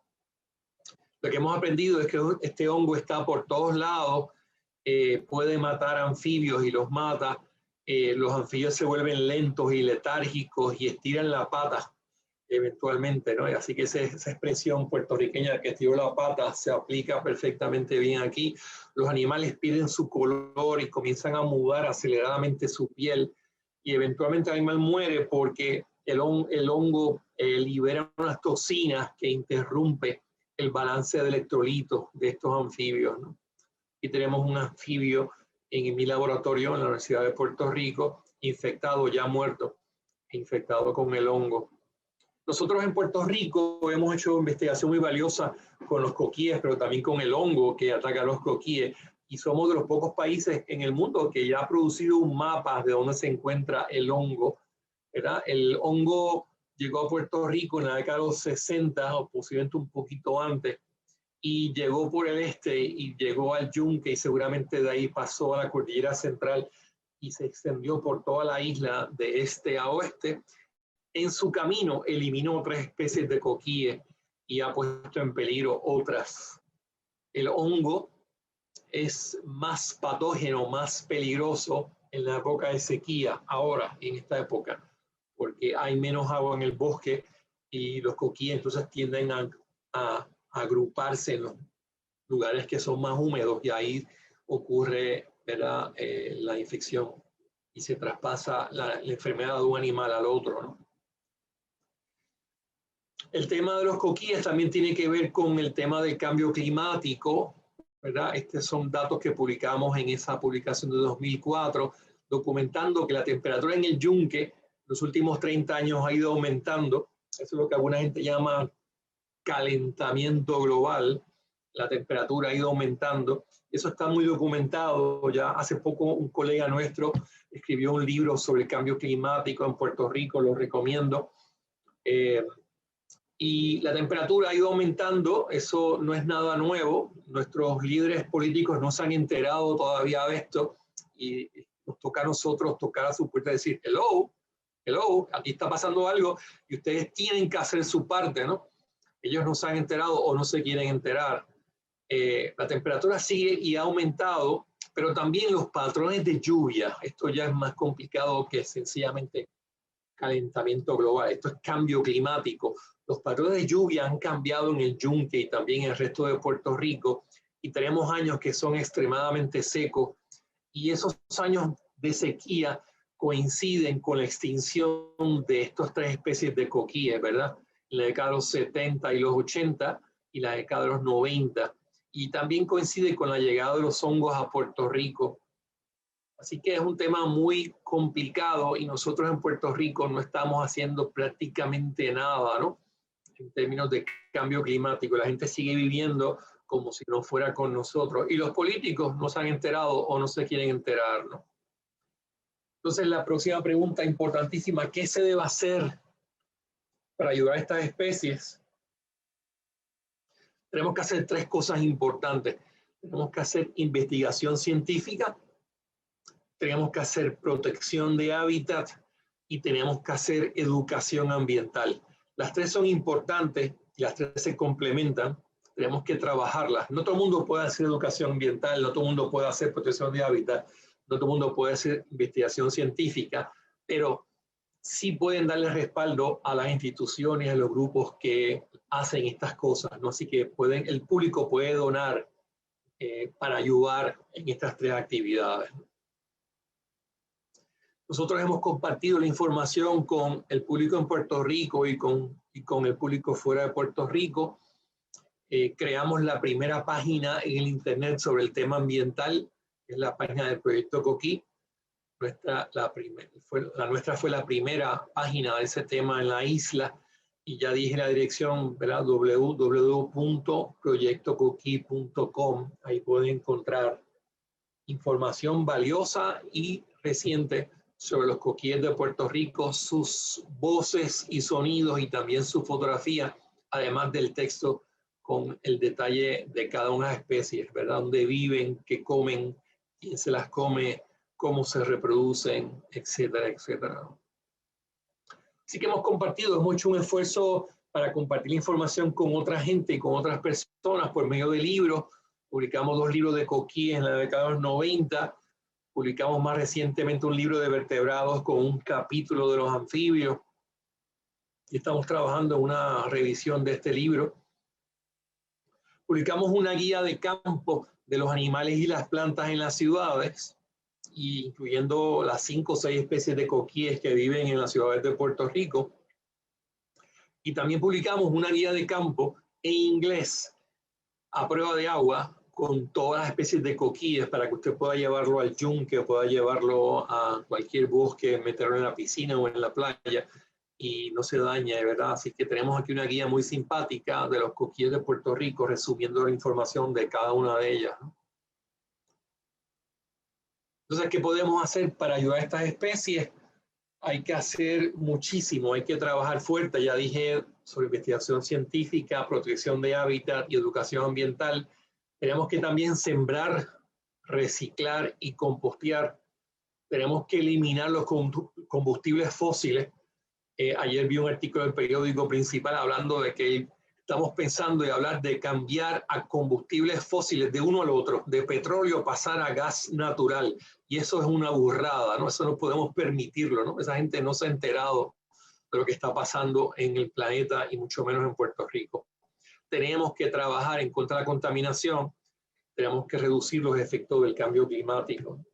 Lo que hemos aprendido es que este hongo está por todos lados puede matar anfibios y los mata. Los anfibios se vuelven lentos y letárgicos y estiran la pata eventualmente, ¿no? Y así que esa expresión puertorriqueña que estiró la pata se aplica perfectamente bien aquí. Los animales pierden su color y comienzan a mudar aceleradamente su piel y eventualmente el animal muere porque el hongo libera unas toxinas que interrumpe el balance de electrolitos de estos anfibios, ¿no? Y tenemos un anfibio en mi laboratorio en la Universidad de Puerto Rico, infectado, ya muerto, infectado con el hongo. Nosotros en Puerto Rico hemos hecho investigación muy valiosa con los coquíes, pero también con el hongo que ataca a los coquíes. Y somos de los pocos países en el mundo que ya ha producido un mapa de dónde se encuentra el hongo, ¿verdad? El hongo llegó a Puerto Rico en la década de los 60 o posiblemente un poquito antes y llegó por el este y llegó al Yunque y seguramente de ahí pasó a la cordillera central y se extendió por toda la isla de este a oeste. En su camino eliminó otras especies de coquíes y ha puesto en peligro otras. El hongo es más patógeno, más peligroso en la época de sequía, ahora, en esta época, porque hay menos agua en el bosque y los coquíes entonces tienden a agruparse en los lugares que son más húmedos y ahí ocurre, ¿verdad? La infección y se traspasa la enfermedad de un animal al otro, ¿no? El tema de los coquíes también tiene que ver con el tema del cambio climático, ¿verdad? Estos son datos que publicamos en esa publicación de 2004, documentando que la temperatura en el yunque los últimos 30 años ha ido aumentando. Eso es lo que alguna gente llama calentamiento global. La temperatura ha ido aumentando. Eso está muy documentado. Ya hace poco un colega nuestro escribió un libro sobre el cambio climático en Puerto Rico, lo recomiendo. Y la temperatura ha ido aumentando, eso no es nada nuevo. Nuestros líderes políticos no se han enterado todavía de esto y nos toca a nosotros tocar a su puerta y decir, hello, aquí está pasando algo y ustedes tienen que hacer su parte, ¿no? Ellos no se han enterado o no se quieren enterar. La temperatura sigue y ha aumentado, pero también los patrones de lluvia. Esto ya es más complicado que sencillamente calentamiento global. Esto es cambio climático. Los patrones de lluvia han cambiado en el Yunque y también en el resto de Puerto Rico y tenemos años que son extremadamente secos y esos años de sequía coinciden con la extinción de estas tres especies de coquíes, ¿verdad? En la década de los 70 y los 80 y la década de los 90. Y también coincide con la llegada de los hongos a Puerto Rico. Así que es un tema muy complicado y nosotros en Puerto Rico no estamos haciendo prácticamente nada, ¿no? En términos de cambio climático. La gente sigue viviendo como si no fuera con nosotros. Y los políticos no se han enterado o no se quieren enterar, ¿no? Entonces, la próxima pregunta importantísima, ¿qué se debe hacer para ayudar a estas especies? Tenemos que hacer tres cosas importantes. Tenemos que hacer investigación científica, tenemos que hacer protección de hábitat y tenemos que hacer educación ambiental. Las tres son importantes y las tres se complementan. Tenemos que trabajarlas. No todo el mundo puede hacer educación ambiental, no todo el mundo puede hacer protección de hábitat, no todo el mundo puede hacer investigación científica, pero sí pueden darle respaldo a las instituciones, a los grupos que hacen estas cosas, ¿no? Así que el público puede donar para ayudar en estas tres actividades. Nosotros hemos compartido la información con el público en Puerto Rico y con el público fuera de Puerto Rico. Creamos la primera página en el Internet sobre el tema ambiental, que es la página del Proyecto Coquí. La nuestra fue la primera página de ese tema en la isla y ya dije la dirección, ¿verdad? www.proyectocoquí.com. Ahí pueden encontrar información valiosa y reciente sobre los coquíes de Puerto Rico, sus voces y sonidos y también su fotografía, además del texto con el detalle de cada una de las especies, ¿verdad? Dónde viven, qué comen, quién se las come, cómo se reproducen, etcétera, etcétera. Así que hemos hecho un esfuerzo para compartir la información con otra gente y con otras personas por medio de libros, Publicamos 2 libros de coquí en la década de los 90. Publicamos más recientemente un libro de vertebrados con un capítulo de los anfibios. Y estamos trabajando en una revisión de este libro. Publicamos una guía de campo de los animales y las plantas en las ciudades, incluyendo las 5 o 6 especies de coquíes que viven en las ciudades de Puerto Rico. Y también publicamos una guía de campo en inglés a prueba de agua con todas las especies de coquíes para que usted pueda llevarlo al yunque, pueda llevarlo a cualquier bosque, meterlo en la piscina o en la playa y no se daña, de verdad. Así que tenemos aquí una guía muy simpática de los coquíes de Puerto Rico, resumiendo la información de cada una de ellas, ¿no? Entonces, ¿qué podemos hacer para ayudar a estas especies? Hay que hacer muchísimo, hay que trabajar fuerte. Ya dije sobre investigación científica, protección de hábitat y educación ambiental. Tenemos que también sembrar, reciclar y compostear. Tenemos que eliminar los combustibles fósiles. Ayer vi un artículo del periódico principal hablando de que estamos pensando en hablar de cambiar a combustibles fósiles de uno al otro, de petróleo pasar a gas natural. Y eso es una burrada, ¿no? Eso no podemos permitirlo, ¿no? Esa gente no se ha enterado de lo que está pasando en el planeta y mucho menos en Puerto Rico. Tenemos que trabajar en contra de la contaminación, tenemos que reducir los efectos del cambio climático.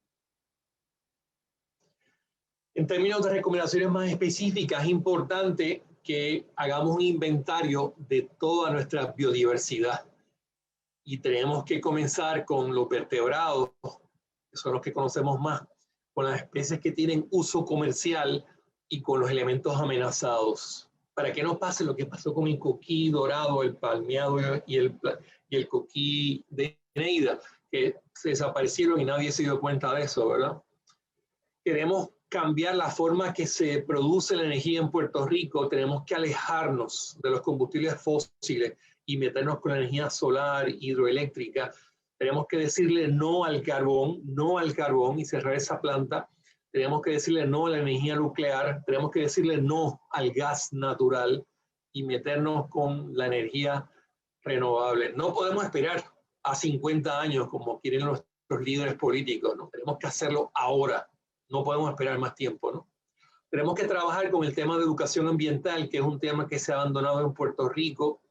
En términos de recomendaciones más específicas, es importante que hagamos un inventario de toda nuestra biodiversidad. Y tenemos que comenzar con los vertebrados, que son los que conocemos más, con las especies que tienen uso comercial y con los elementos amenazados. Para que no pase lo que pasó con el coquí dorado, el palmeado y el coquí de Neida, que se desaparecieron y nadie se dio cuenta de eso, ¿verdad? Queremos cambiar la forma que se produce la energía en Puerto Rico. Tenemos que alejarnos de los combustibles fósiles y meternos con la energía solar, hidroeléctrica. Tenemos que decirle no al carbón y cerrar esa planta. Tenemos que decirle no a la energía nuclear. Tenemos que decirle no al gas natural y meternos con la energía renovable. No podemos esperar a 50 años como quieren nuestros líderes políticos, ¿no? Tenemos que hacerlo ahora. No podemos esperar más tiempo, ¿no? Tenemos que trabajar con el tema de educación ambiental, que es un tema que se ha abandonado en Puerto Rico,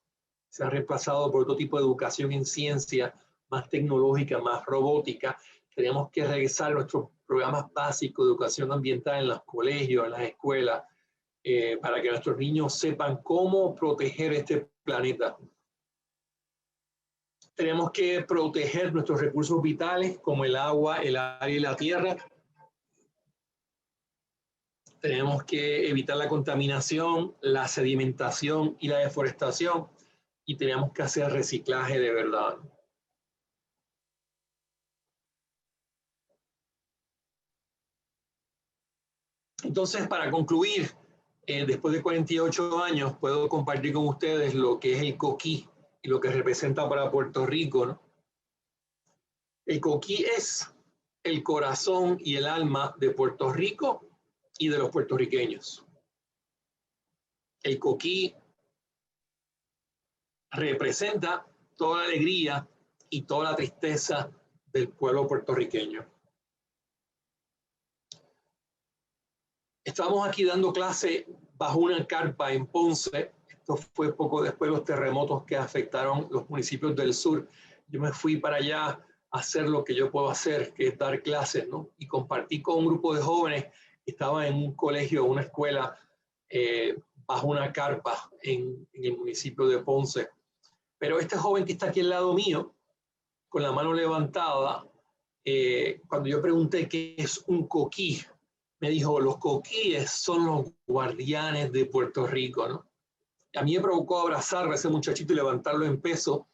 se ha reemplazado por otro tipo de educación en ciencia, más tecnológica, más robótica. Tenemos que regresar a nuestros programas básicos de educación ambiental en los colegios, en las escuelas, para que nuestros niños sepan cómo proteger este planeta. Tenemos que proteger nuestros recursos vitales, como el agua, el aire y la tierra. Tenemos que evitar la contaminación, la sedimentación y la deforestación. Y tenemos que hacer reciclaje de verdad. Entonces, para concluir, después de 48 años, puedo compartir con ustedes lo que es el coquí y lo que representa para Puerto Rico, ¿no? El coquí es el corazón y el alma de Puerto Rico y de los puertorriqueños. El coquí representa toda la alegría y toda la tristeza del pueblo puertorriqueño. Estamos aquí dando clase bajo una carpa en Ponce. Esto fue poco después de los terremotos que afectaron los municipios del sur. Yo me fui para allá a hacer lo que yo puedo hacer, que es dar clases, ¿no? Y compartí con un grupo de jóvenes que estaban en un colegio, una escuela, bajo una carpa en el municipio de Ponce. Pero este joven que está aquí al lado mío, con la mano levantada, cuando yo pregunté qué es un coquí, me dijo, los coquíes son los guardianes de Puerto Rico, ¿no? A mí me provocó abrazar a ese muchachito y levantarlo en peso,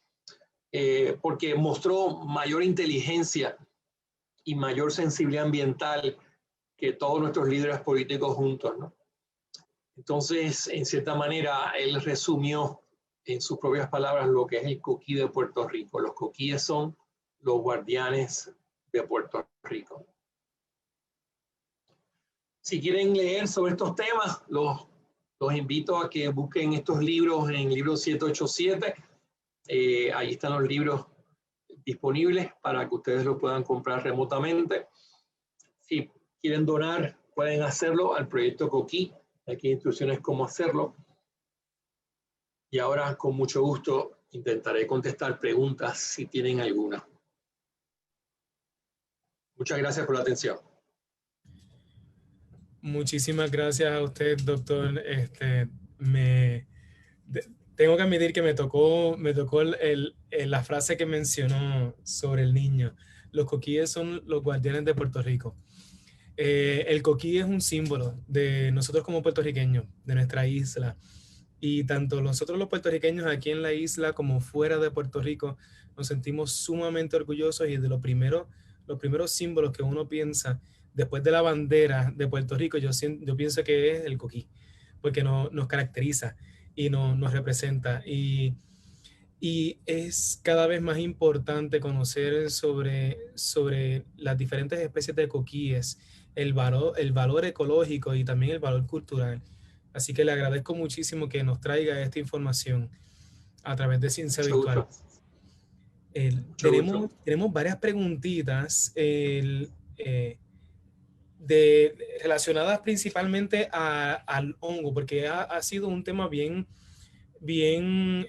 porque mostró mayor inteligencia y mayor sensibilidad ambiental que todos nuestros líderes políticos juntos, ¿no? Entonces, en cierta manera, él resumió en sus propias palabras lo que es el coquí de Puerto Rico. Los coquíes son los guardianes de Puerto Rico. Si quieren leer sobre estos temas, los invito a que busquen estos libros en el libro 787. Ahí están los libros disponibles para que ustedes lo puedan comprar remotamente. Si quieren donar, pueden hacerlo al proyecto Coquí. Aquí hay instrucciones cómo hacerlo. Y ahora, con mucho gusto, intentaré contestar preguntas si tienen alguna. Muchas gracias por la atención. Muchísimas gracias a usted, doctor. Tengo que admitir que me tocó la frase que mencionó sobre el niño. Los coquíes son los guardianes de Puerto Rico. El coquí es un símbolo de nosotros como puertorriqueños, de nuestra isla. Y tanto nosotros los puertorriqueños aquí en la isla como fuera de Puerto Rico nos sentimos sumamente orgullosos, y de los primeros símbolos que uno piensa después de la bandera de Puerto Rico, yo pienso que es el coquí, porque nos caracteriza y nos representa. Y es cada vez más importante conocer sobre las diferentes especies de coquíes, el valor ecológico y también el valor cultural. Así que le agradezco muchísimo que nos traiga esta información a través de Ciencia Virtual. Tenemos varias preguntitas relacionadas principalmente al hongo, porque ha sido un tema bien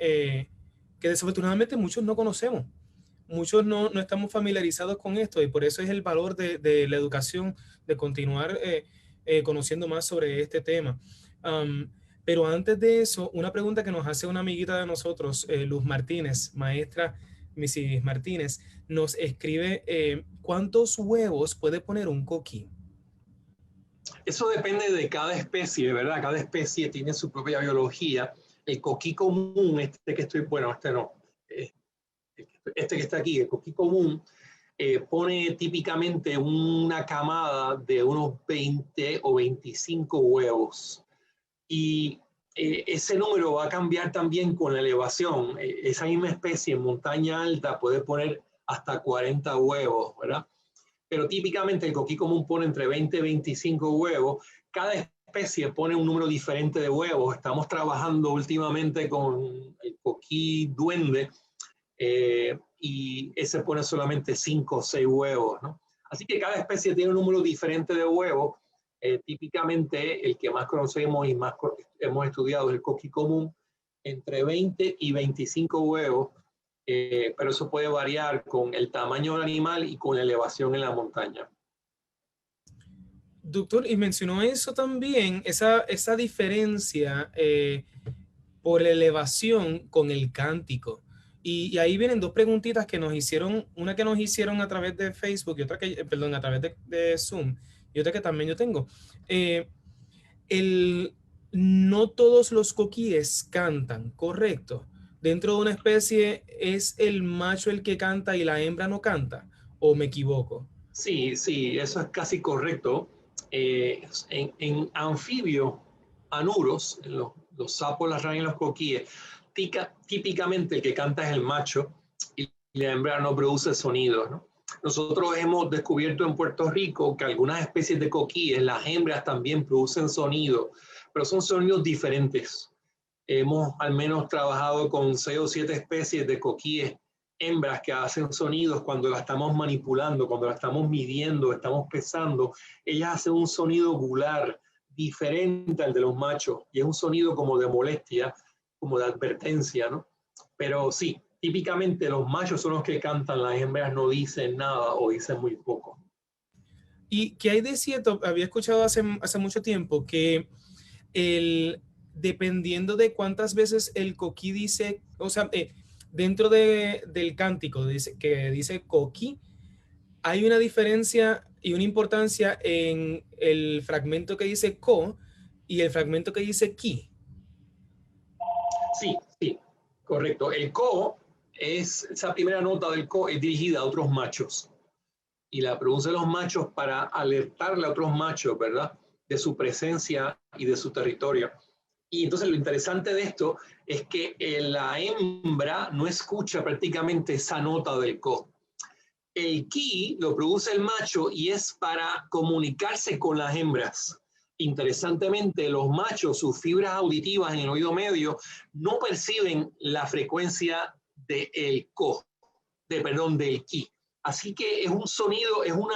que desafortunadamente muchos no conocemos. Muchos no estamos familiarizados con esto, y por eso es el valor de la educación, de continuar conociendo más sobre este tema. Pero antes de eso, una pregunta que nos hace una amiguita de nosotros, Luz Martínez, maestra Mrs. Martínez, nos escribe, ¿cuántos huevos puede poner un coquí? Eso depende de cada especie, ¿verdad? Cada especie tiene su propia biología. El coquí común, este que está aquí, el coquí común, pone típicamente una camada de unos 20 o 25 huevos. Y ese número va a cambiar también con la elevación. Esa misma especie en montaña alta puede poner hasta 40 huevos, ¿verdad? Pero típicamente el coquí común pone entre 20 y 25 huevos. Cada especie pone un número diferente de huevos. Estamos trabajando últimamente con el coquí duende, y ese pone solamente 5 o 6 huevos, ¿no? Así que cada especie tiene un número diferente de huevos. Típicamente el que más conocemos y más hemos estudiado es el coquí común, entre 20 y 25 huevos, pero eso puede variar con el tamaño del animal y con la elevación en la montaña. Doctor, y mencionó eso también, esa diferencia por elevación con el cántico. Y ahí vienen dos preguntitas que nos hicieron, una que nos hicieron a través de Facebook y otra que, perdón, a través de Zoom, y otra que también yo tengo. No todos los coquíes cantan, ¿correcto? Dentro de una especie, ¿es el macho el que canta y la hembra no canta? ¿O me equivoco? Sí, eso es casi correcto. En anfibios, anuros, los sapos, las ranas y los coquíes, típicamente el que canta es el macho y la hembra no produce sonidos, ¿no? Nosotros hemos descubierto en Puerto Rico que algunas especies de coquíes, las hembras también producen sonidos, pero son sonidos diferentes. Hemos al menos trabajado con 6 o 7 especies de coquíes hembras que hacen sonidos cuando la estamos manipulando, cuando la estamos midiendo, estamos pesando. Ellas hacen un sonido gular diferente al de los machos, y es un sonido como de molestia, como de advertencia, ¿no? Pero sí, típicamente los machos son los que cantan, las hembras no dicen nada o dicen muy poco. ¿Y qué hay de cierto? Había escuchado hace mucho tiempo que dependiendo de cuántas veces el coquí dice, o sea, dentro del cántico que dice coquí, hay una diferencia y una importancia en el fragmento que dice co y el fragmento que dice ki. Sí, correcto. El co esa primera nota del co es dirigida a otros machos, y la pronuncian los machos para alertarle a otros machos, ¿verdad?, de su presencia y de su territorio. Y entonces lo interesante de esto es que la hembra no escucha prácticamente esa nota del co. El ki lo produce el macho y es para comunicarse con las hembras. Interesantemente, los machos, sus fibras auditivas en el oído medio no perciben la frecuencia del ko, perdón, del ki. Así que es un sonido, es un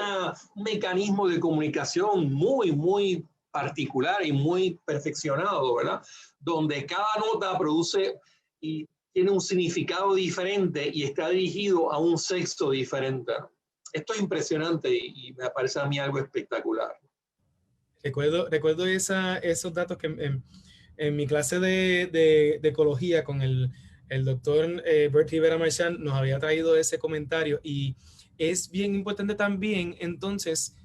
mecanismo de comunicación muy, muy particular y muy perfeccionado, ¿verdad? Donde cada nota produce y tiene un significado diferente y está dirigido a un sexo diferente. Esto es impresionante y me parece a mí algo espectacular. Recuerdo esos datos que en mi clase de ecología con el doctor Bert Rivera Marchand nos había traído ese comentario, y es bien importante también entonces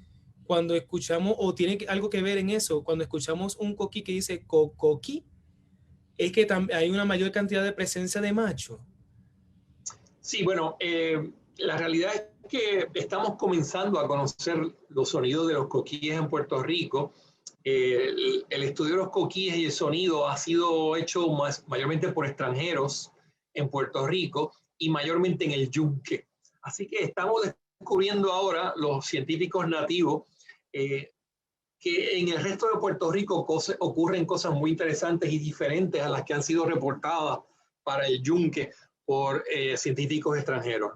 cuando escuchamos, o tiene algo que ver en eso, cuando escuchamos un coquí que dice coquí, es que hay una mayor cantidad de presencia de macho. Sí, bueno, la realidad es que estamos comenzando a conocer los sonidos de los coquíes en Puerto Rico. El estudio de los coquíes y el sonido ha sido hecho mayormente por extranjeros en Puerto Rico y mayormente en el yunque. Así que estamos descubriendo ahora, los científicos nativos, que en el resto de Puerto Rico ocurren cosas muy interesantes y diferentes a las que han sido reportadas para el yunque por científicos extranjeros.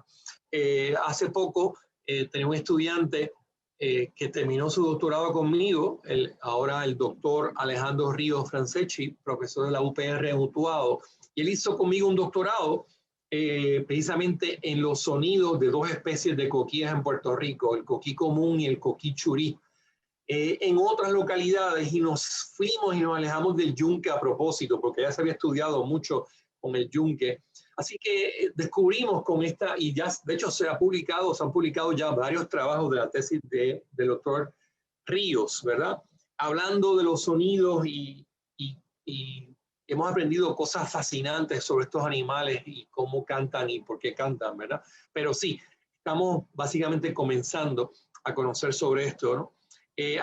Hace poco tenía un estudiante que terminó su doctorado conmigo, ahora el doctor Alejandro Ríos Franceschi, profesor de la UPR en Utuado, y él hizo conmigo un doctorado precisamente en los sonidos de dos especies de coquíes en Puerto Rico, el coquí común y el coquí churí. En otras localidades, y nos fuimos y nos alejamos del yunque a propósito, porque ya se había estudiado mucho con el yunque. Así que descubrimos con esta, y ya de hecho se han publicado ya varios trabajos de la tesis del doctor Ríos, ¿verdad? Hablando de los sonidos y hemos aprendido cosas fascinantes sobre estos animales y cómo cantan y por qué cantan, ¿verdad? Pero sí, estamos básicamente comenzando a conocer sobre esto, ¿no?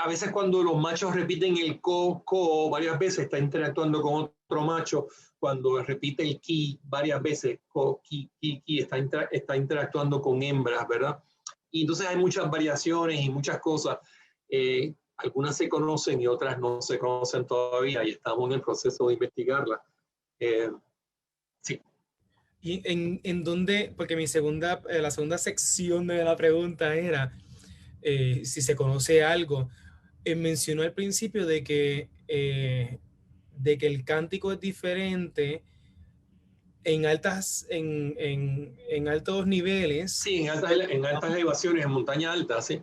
A veces cuando los machos repiten el co varias veces, está interactuando con otro macho. Cuando repite el ki varias veces, co, ki, está interactuando con hembras, ¿verdad? Y entonces hay muchas variaciones y muchas cosas. Algunas se conocen y otras no se conocen todavía y estamos en el proceso de investigarlas. Sí. ¿Y en dónde? Porque la segunda sección de la pregunta era si se conoce algo. Mencionó al principio de que el cántico es diferente en altos niveles. Sí, en altas elevaciones, en montaña alta, sí.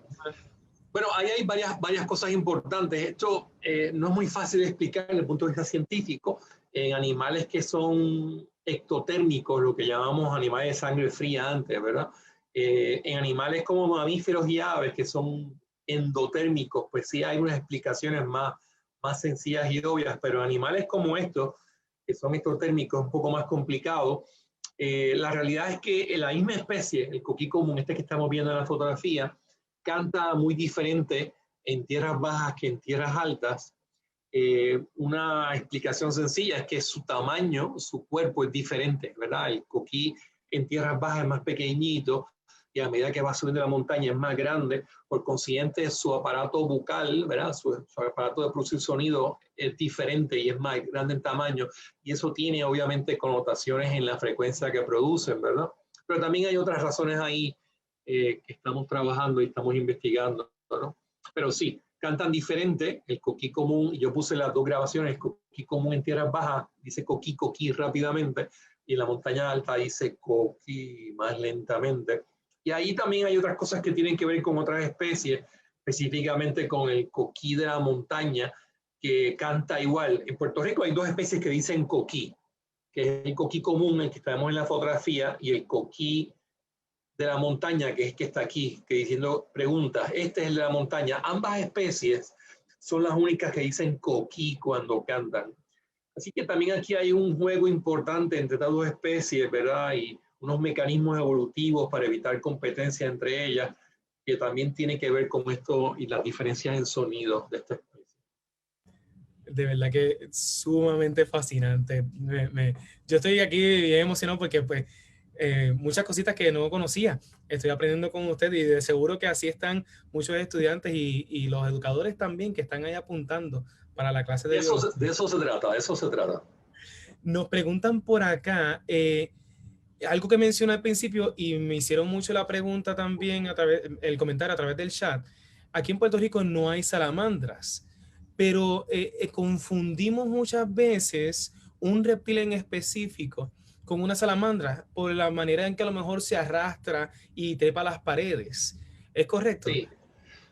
Bueno, ahí hay varias cosas importantes. Esto no es muy fácil de explicar desde el punto de vista científico. En animales que son ectotérmicos, lo que llamamos animales de sangre fría antes, ¿verdad? En animales como mamíferos y aves que son endotérmicos, pues sí hay unas explicaciones más sencillas y obvias, pero animales como estos, que son ectotérmicos, es un poco más complicado. La realidad es que en la misma especie, el coquí común, este que estamos viendo en la fotografía, canta muy diferente en tierras bajas que en tierras altas. Una explicación sencilla es que su tamaño, su cuerpo es diferente, ¿verdad? El coquí en tierras bajas es más pequeñito y a medida que va subiendo la montaña es más grande. Por consiguiente, su aparato bucal, ¿verdad? Su aparato de producir sonido es diferente y es más grande en tamaño. Y eso tiene obviamente connotaciones en la frecuencia que producen, ¿verdad? Pero también hay otras razones ahí que estamos trabajando y estamos investigando, ¿no? Pero sí, cantan diferente. El coquí común, yo puse las dos grabaciones, el coquí común en tierras bajas dice coquí, coquí rápidamente, y en la montaña alta dice coquí más lentamente. Y ahí también hay otras cosas que tienen que ver con otras especies, específicamente con el coquí de la montaña, que canta igual. En Puerto Rico hay dos especies que dicen coquí, que es el coquí común, el que estamos en la fotografía, y el coquí de la montaña, que es que está aquí, que diciendo preguntas. Este es el de la montaña. Ambas especies son las únicas que dicen coquí cuando cantan. Así que también aquí hay un juego importante entre estas dos especies, ¿verdad? Y unos mecanismos evolutivos para evitar competencia entre ellas, que también tiene que ver con esto y las diferencias en sonidos de esta especie. De verdad que es sumamente fascinante. Yo estoy aquí bien emocionado porque pues muchas cositas que no conocía. Estoy aprendiendo con usted y de seguro que así están muchos estudiantes y los educadores también que están ahí apuntando para la clase de biología. De eso se trata, de eso se trata. Nos preguntan por acá, algo que mencioné al principio y me hicieron mucho la pregunta también el comentario a través del chat. Aquí en Puerto Rico no hay salamandras, pero confundimos muchas veces un reptil en específico con una salamandra por la manera en que a lo mejor se arrastra y trepa las paredes. ¿Es correcto? Sí,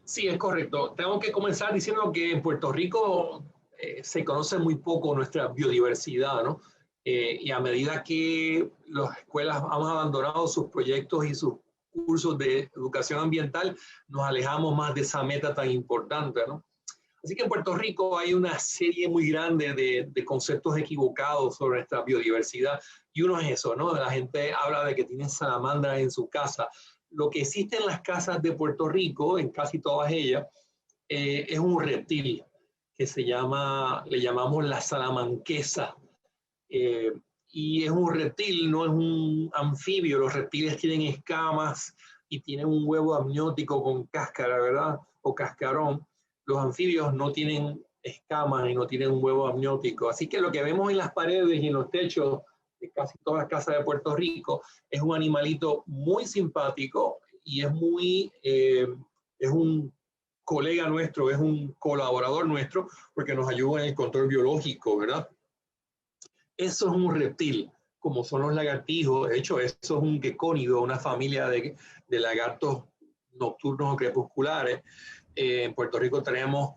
sí, es correcto. Tengo que comenzar diciendo que en Puerto Rico se conoce muy poco nuestra biodiversidad, ¿no? Y a medida que las escuelas han abandonado sus proyectos y sus cursos de educación ambiental, nos alejamos más de esa meta tan importante, ¿no? Así que en Puerto Rico hay una serie muy grande de conceptos equivocados sobre nuestra biodiversidad y uno es eso, ¿no? La gente habla de que tienen salamandras en su casa. Lo que existe en las casas de Puerto Rico, en casi todas ellas, es un reptil que le llamamos la salamanquesa. Eh, y es un reptil, no es un anfibio. Los reptiles tienen escamas y tienen un huevo amniótico con cáscara, ¿verdad? O cascarón. Los anfibios no tienen escamas y no tienen un huevo amniótico. Así que lo que vemos en las paredes y en los techos de casi todas las casas de Puerto Rico es un animalito muy simpático y es un colega nuestro, es un colaborador nuestro porque nos ayuda en el control biológico, ¿verdad? Eso es un reptil, como son los lagartijos. De hecho, eso es un gecónido, una familia de lagartos nocturnos o crepusculares. En Puerto Rico tenemos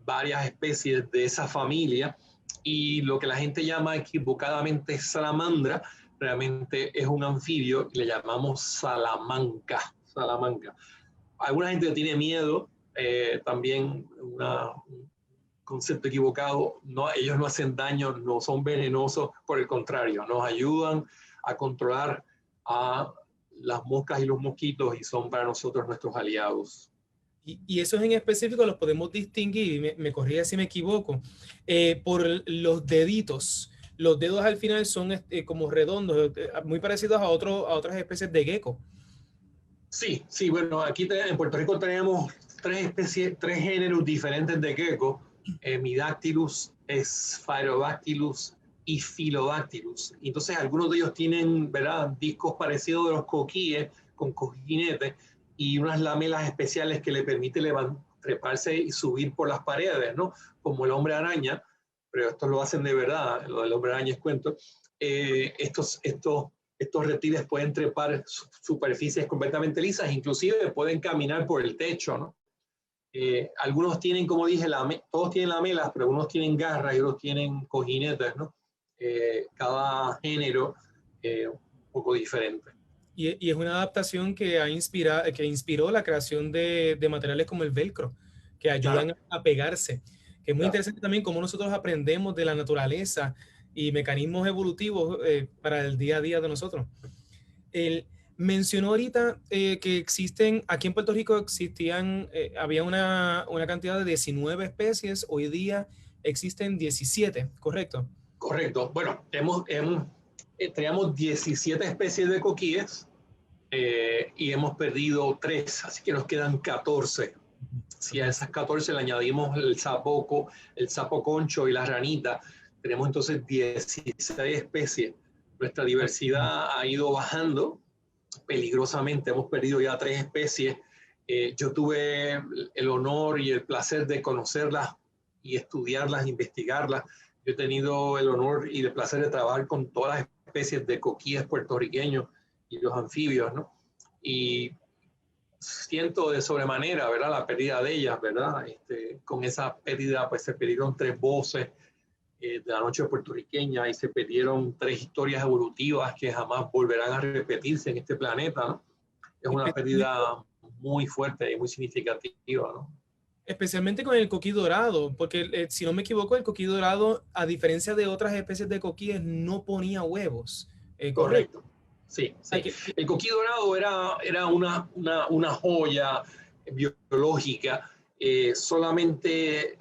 varias especies de esa familia y lo que la gente llama equivocadamente salamandra, realmente es un anfibio y le llamamos salamanca. Salamanca. Alguna gente tiene miedo, también un concepto equivocado, no, ellos no hacen daño, no son venenosos, por el contrario, nos ayudan a controlar a las moscas y los mosquitos y son para nosotros nuestros aliados. Y esos en específico los podemos distinguir, y me corrige si me equivoco, por los deditos. Los dedos al final son como redondos, muy parecidos a otras especies de gecko. Sí, sí, bueno, aquí en Puerto Rico tenemos tres especies, tres géneros diferentes de gecko, Midactylus, Sphaerodactylus y Philodactylus. Entonces algunos de ellos tienen, ¿verdad?, discos parecidos de los coquíes con cojinetes y unas lamelas especiales que le permiten treparse y subir por las paredes, ¿no? Como el hombre araña, pero estos lo hacen de verdad, lo del hombre araña es cuento. Estos reptiles pueden trepar superficies completamente lisas, inclusive pueden caminar por el techo, ¿no? Algunos tienen, como dije, todos tienen lamelas, pero algunos tienen garras y otros tienen cojinetes, ¿no? Cada género un poco diferente. Y es una adaptación que inspiró la creación de materiales como el velcro, que ayudan Claro. a pegarse. Que es muy Claro. interesante también cómo nosotros aprendemos de la naturaleza y mecanismos evolutivos para el día a día de nosotros. Mencionó ahorita que existen, aquí en Puerto Rico había una cantidad de 19 especies, hoy día existen 17, ¿correcto? Correcto. Bueno, teníamos 17 especies de coquíes y hemos perdido 3, así que nos quedan 14. Si a esas 14 le añadimos el sapo concho y la ranita, tenemos entonces 16 especies. Nuestra diversidad ha ido bajando peligrosamente, hemos perdido ya 3 especies. Yo tuve el honor y el placer de conocerlas y estudiarlas, investigarlas. Yo he tenido el honor y el placer de trabajar con todas las especies de coquíes puertorriqueños y los anfibios, ¿no? Y siento de sobremanera, ¿verdad?, la pérdida de ellas, ¿verdad? Con esa pérdida, pues se perdieron 3 voces de la noche puertorriqueña y se perdieron 3 historias evolutivas que jamás volverán a repetirse en este planeta, ¿no? Es una pérdida muy fuerte y muy significativa, ¿no? Especialmente con el coquí dorado, porque si no me equivoco, el coquí dorado, a diferencia de otras especies de coquíes, no ponía huevos. ¿Correcto? Correcto. Sí, sí. El coquí dorado era una joya biológica. Solamente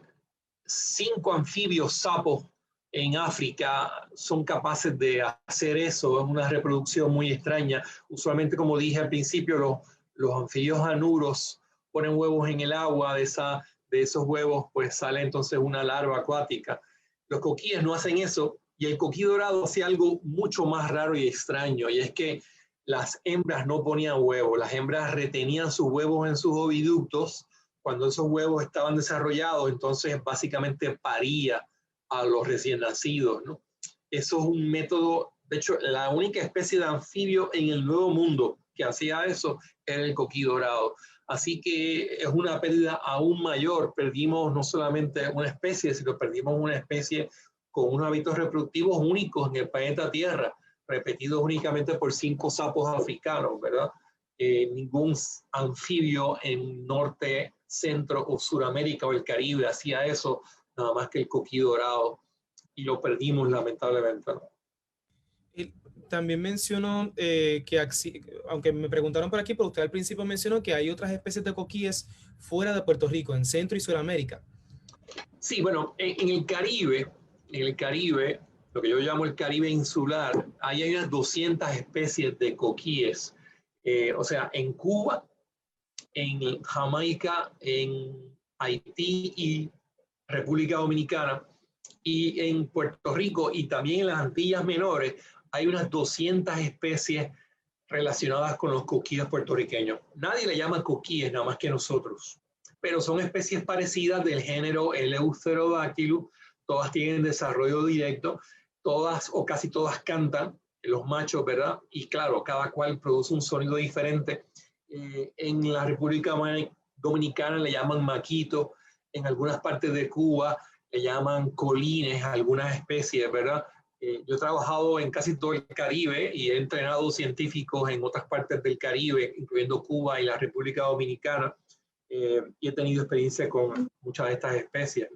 5 anfibios sapos en África son capaces de hacer eso. Es una reproducción muy extraña. Usualmente, como dije al principio, los anfibios anuros ponen huevos en el agua. De esos huevos pues sale entonces una larva acuática. Los coquíes no hacen eso Y el coquí dorado hacía algo mucho más raro y extraño, y es que las hembras no ponían huevos, las hembras retenían sus huevos en sus oviductos. Cuando esos huevos estaban desarrollados, entonces básicamente paría a los recién nacidos, ¿no? Eso es un método, de hecho, la única especie de anfibio en el Nuevo Mundo que hacía eso era el coquí dorado. Así que es una pérdida aún mayor. Perdimos no solamente una especie, sino perdimos una especie con unos hábitos reproductivos únicos en el planeta Tierra, repetidos únicamente por 5 sapos africanos, ¿verdad? Ningún anfibio en Norte, Centro o Suramérica o el Caribe hacía eso, nada más que el coquí dorado, y lo perdimos lamentablemente, ¿no? Y también mencionó aunque me preguntaron por aquí, pero usted al principio mencionó que hay otras especies de coquíes fuera de Puerto Rico, en Centro y Sudamérica. Sí, bueno, en el Caribe, lo que yo llamo el Caribe insular, ahí hay unas 200 especies de coquíes. O sea, en Cuba, en Jamaica, en Haití y República Dominicana, y en Puerto Rico y también en las Antillas Menores, hay unas 200 especies relacionadas con los coquíes puertorriqueños. Nadie le llama coquíes, nada más que nosotros, pero son especies parecidas del género Eleutherodactylus, todas tienen desarrollo directo, todas o casi todas cantan, los machos, ¿verdad? Y claro, cada cual produce un sonido diferente. En la República Dominicana le llaman maquito, en algunas partes de Cuba le llaman colines, algunas especies, ¿verdad? Yo he trabajado en casi todo el Caribe y he entrenado científicos en otras partes del Caribe, incluyendo Cuba y la República Dominicana, y he tenido experiencia con muchas de estas especies.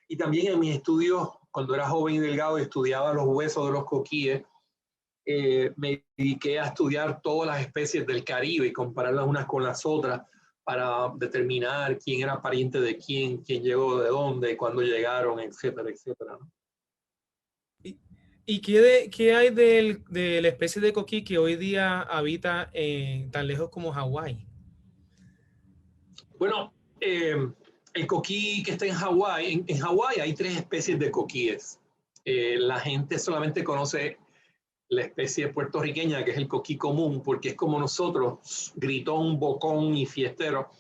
Y también en mis estudios, cuando era joven y delgado y estudiaba los huesos de los coquíes, me dediqué a estudiar todas las especies del Caribe y compararlas unas con las otras para determinar quién era pariente de quién llegó de dónde, cuándo llegaron, etcétera, etcétera, ¿no? ¿Y qué hay de la especie de coquí que hoy día habita tan lejos como Hawái? Bueno, el coquí que está en Hawái, en Hawái hay 3 especies de coquíes. La gente solamente conoce la especie puertorriqueña, que es el coquí común, porque es como nosotros, gritón, bocón y fiestero.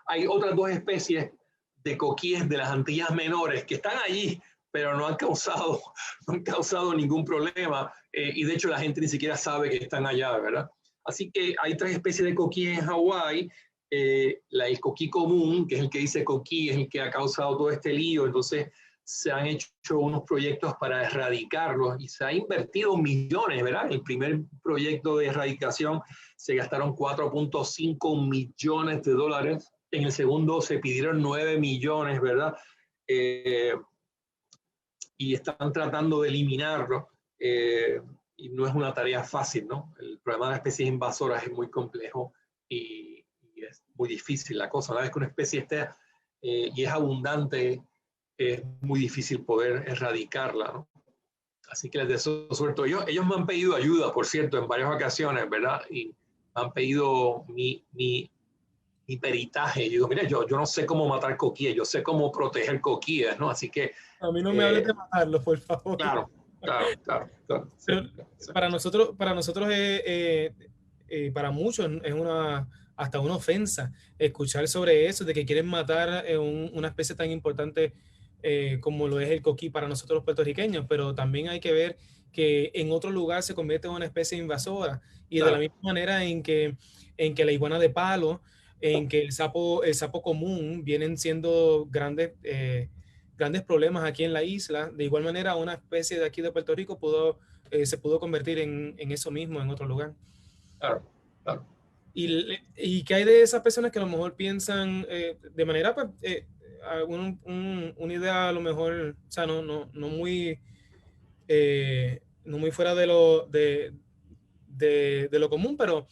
Hay otras 2 especies de coquíes de las Antillas Menores que están allí, pero no han causado ningún problema, y de hecho la gente ni siquiera sabe que están allá, ¿verdad? Así que hay 3 especies de coquíes en Hawái. El coquí común, que es el que dice coquí, es el que ha causado todo este lío. Entonces se han hecho unos proyectos para erradicarlos y se ha invertido millones, ¿verdad? El primer proyecto de erradicación se gastaron 4.5 millones de dólares. En el segundo se pidieron 9 millones, ¿verdad? Y están tratando de eliminarlo. Y no es una tarea fácil, ¿no? El problema de las especies invasoras es muy complejo y es muy difícil la cosa. Una vez que una especie esté y es abundante, es muy difícil poder erradicarla, ¿no? Así que les deseo suerte. Ellos me han pedido ayuda, por cierto, en varias ocasiones, ¿verdad? Y me han pedido mi peritaje. Y digo, mira, yo no sé cómo matar coquíes, yo sé cómo proteger coquíes, ¿no? Así que... A mí no me hables de matarlos, por favor. Claro. Pero sí. Para nosotros para muchos es hasta una ofensa escuchar sobre eso, de que quieren matar una especie tan importante como lo es el coquí para nosotros los puertorriqueños, pero también hay que ver que en otro lugar se convierte en una especie invasora, y de la misma manera en que la iguana de palo, en que el sapo común vienen siendo grandes problemas aquí en la isla. De igual manera, una especie de aquí de Puerto Rico se pudo convertir en eso mismo en otro lugar. Claro. ¿Y qué hay de esas personas que a lo mejor piensan de manera, una idea a lo mejor, o sea, no muy fuera de lo común, pero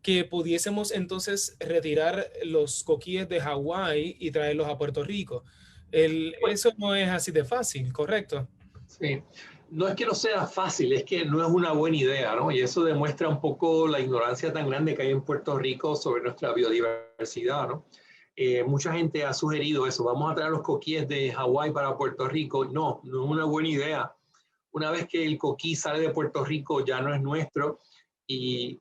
que pudiésemos entonces retirar los coquíes de Hawái y traerlos a Puerto Rico? Eso no es así de fácil, ¿correcto? Sí. No es que no sea fácil, es que no es una buena idea, ¿no? Y eso demuestra un poco la ignorancia tan grande que hay en Puerto Rico sobre nuestra biodiversidad, ¿no? Mucha gente ha sugerido eso, vamos a traer los coquíes de Hawái para Puerto Rico. No es una buena idea, una vez que el coquí sale de Puerto Rico ya no es nuestro y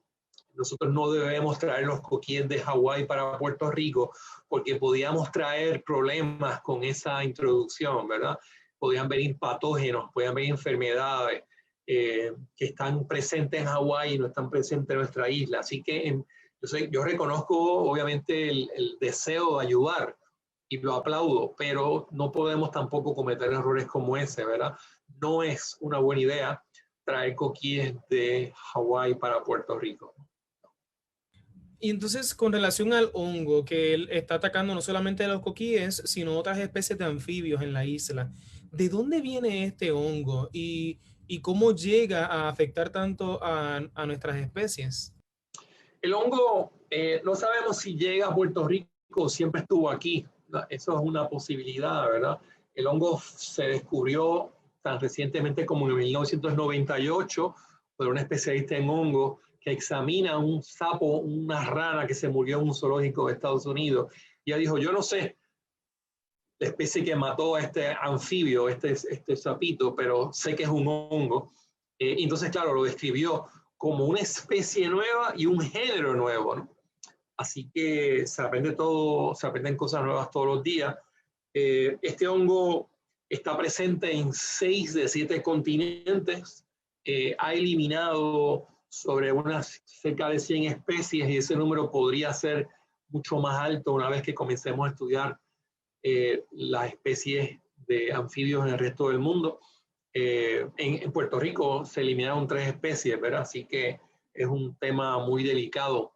nosotros no debemos traer los coquíes de Hawái para Puerto Rico porque podíamos traer problemas con esa introducción, ¿verdad? Podían venir patógenos, podían venir enfermedades que están presentes en Hawái y no están presentes en nuestra isla. Así que yo reconozco obviamente el deseo de ayudar y lo aplaudo, pero no podemos tampoco cometer errores como ese, ¿verdad? No es una buena idea traer coquíes de Hawái para Puerto Rico. Y entonces, con relación al hongo que él está atacando no solamente a los coquíes, sino otras especies de anfibios en la isla, ¿de dónde viene este hongo y cómo llega a afectar tanto a nuestras especies? El hongo, no sabemos si llega a Puerto Rico o siempre estuvo aquí. Eso es una posibilidad, ¿verdad? El hongo se descubrió tan recientemente como en 1998 por un especialista en hongo que examina un sapo, una rana que se murió en un zoológico de Estados Unidos. Y ella dijo, yo no sé la especie que mató a este anfibio, este sapito, pero sé que es un hongo. Entonces, claro, lo describió como una especie nueva y un género nuevo, ¿no? Así que se aprende todo, se aprenden cosas nuevas todos los días. Este hongo está presente en 6 de 7 continentes, ha eliminado sobre unas cerca de 100 especies y ese número podría ser mucho más alto una vez que comencemos a estudiar las especies de anfibios en el resto del mundo. En Puerto Rico se eliminaron 3 especies, ¿verdad? Así que es un tema muy delicado.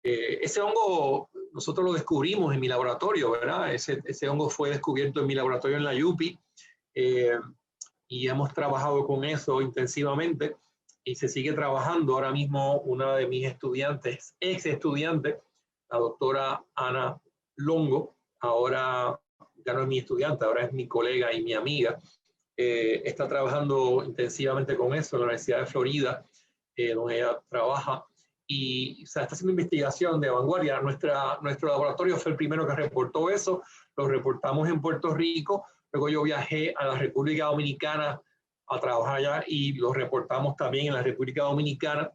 Ese hongo nosotros lo descubrimos en mi laboratorio, ¿verdad? Ese hongo fue descubierto en mi laboratorio en la UPI y hemos trabajado con eso intensivamente y se sigue trabajando. Ahora mismo una de mis estudiantes, ex estudiante, la doctora Ana Longo, ahora ya no es mi estudiante, ahora es mi colega y mi amiga, está trabajando intensivamente con eso en la Universidad de Florida, donde ella trabaja y está haciendo investigación de vanguardia. Nuestro laboratorio fue el primero que reportó eso, lo reportamos en Puerto Rico, luego yo viajé a la República Dominicana a trabajar allá y lo reportamos también en la República Dominicana.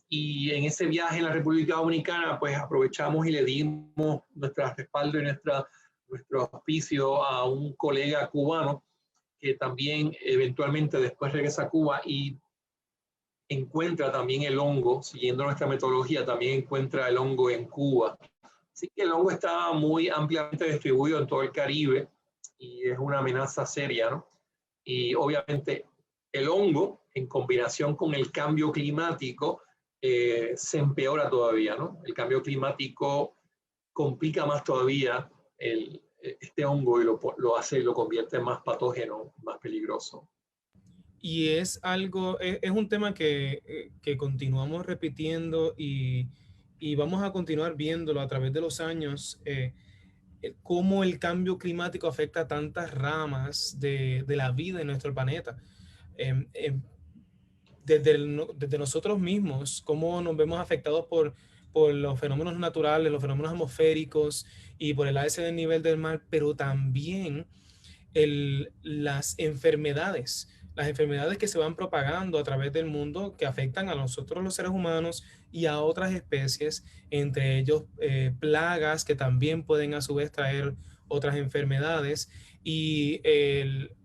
Y en ese viaje en la República Dominicana, pues aprovechamos y le dimos nuestro respaldo y nuestro auspicio a un colega cubano que también eventualmente después regresa a Cuba y encuentra también el hongo, siguiendo nuestra metodología, también encuentra el hongo en Cuba. Así que el hongo está muy ampliamente distribuido en todo el Caribe y es una amenaza seria, ¿no? Y obviamente el hongo, en combinación con el cambio climático, se empeora todavía, ¿no? El cambio climático complica más todavía este hongo y lo convierte en más patógeno, más peligroso. Y es algo, es un tema que continuamos repitiendo y vamos a continuar viéndolo a través de los años, cómo el cambio climático afecta a tantas ramas de la vida en nuestro planeta. Em, em, desde nosotros mismos, cómo nos vemos afectados por los fenómenos naturales, los fenómenos atmosféricos y por el alza del nivel del mar, pero también las enfermedades que se van propagando a través del mundo que afectan a nosotros los seres humanos y a otras especies, entre ellos plagas que también pueden a su vez traer otras enfermedades y el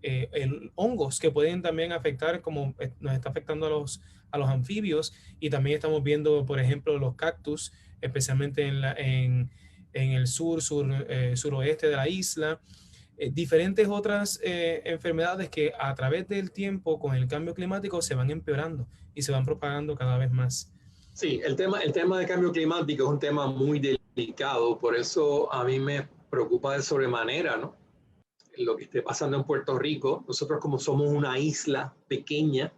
hongos que pueden también afectar como nos está afectando a los anfibios y también estamos viendo, por ejemplo, los cactus, especialmente en el suroeste de la isla, diferentes otras enfermedades que a través del tiempo con el cambio climático se van empeorando y se van propagando cada vez más. Sí, el tema de cambio climático es un tema muy delicado, por eso a mí me preocupa de sobremanera, ¿no? Lo que esté pasando en Puerto Rico. Nosotros como somos una isla pequeña,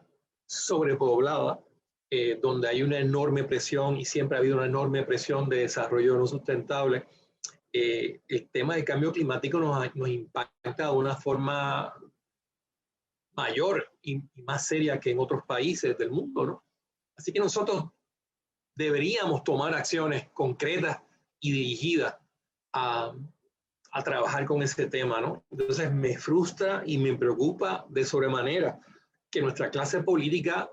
sobrepoblada, donde hay una enorme presión y siempre ha habido una enorme presión de desarrollo no sustentable, el tema del cambio climático nos impacta de una forma mayor y más seria que en otros países del mundo, ¿no? Así que nosotros deberíamos tomar acciones concretas y dirigidas a trabajar con ese tema, ¿no? Entonces me frustra y me preocupa de sobremanera que nuestra clase política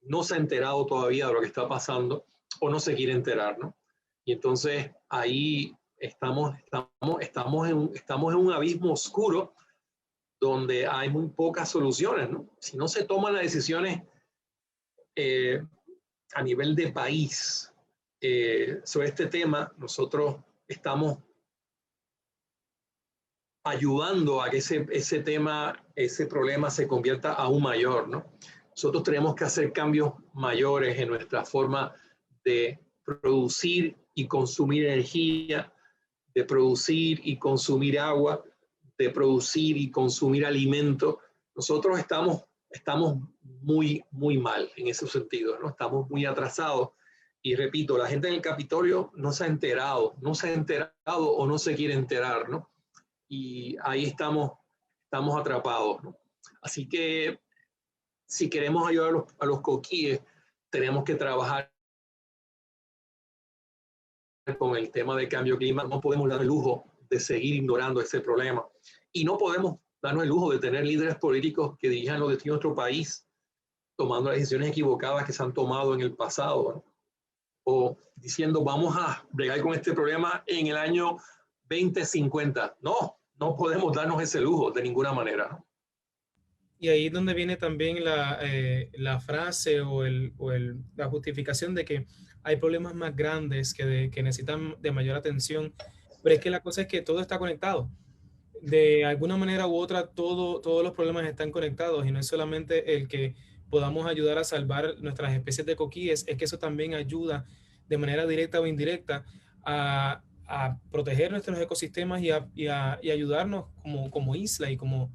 no se ha enterado todavía de lo que está pasando o no se quiere enterar, ¿no? Y entonces ahí estamos en un abismo oscuro donde hay muy pocas soluciones, ¿no? Si no se toman las decisiones a nivel de país sobre este tema, nosotros estamos ayudando a que ese tema, ese problema se convierta aún mayor, ¿no? Nosotros tenemos que hacer cambios mayores en nuestra forma de producir y consumir energía, de producir y consumir agua, de producir y consumir alimento. Nosotros estamos muy mal en ese sentido, ¿no? Estamos muy atrasados. Y repito, la gente en el Capitolio no se ha enterado o no se quiere enterar, ¿no? Y ahí estamos atrapados, ¿no? Así que si queremos ayudar a los coquíes, tenemos que trabajar con el tema del cambio climático. No podemos dar el lujo de seguir ignorando ese problema. Y no podemos darnos el lujo de tener líderes políticos que dirijan los destinos de nuestro país tomando las decisiones equivocadas que se han tomado en el pasado, ¿no? O diciendo vamos a bregar con este problema en el año 2050. No podemos darnos ese lujo de ninguna manera, ¿no? Y ahí es donde viene también la frase la justificación de que hay problemas más grandes que necesitan de mayor atención, pero es que la cosa es que todo está conectado. De alguna manera u otra, todos los problemas están conectados y no es solamente el que podamos ayudar a salvar nuestras especies de coquíes, es que eso también ayuda de manera directa o indirecta a proteger nuestros ecosistemas y ayudarnos como isla y como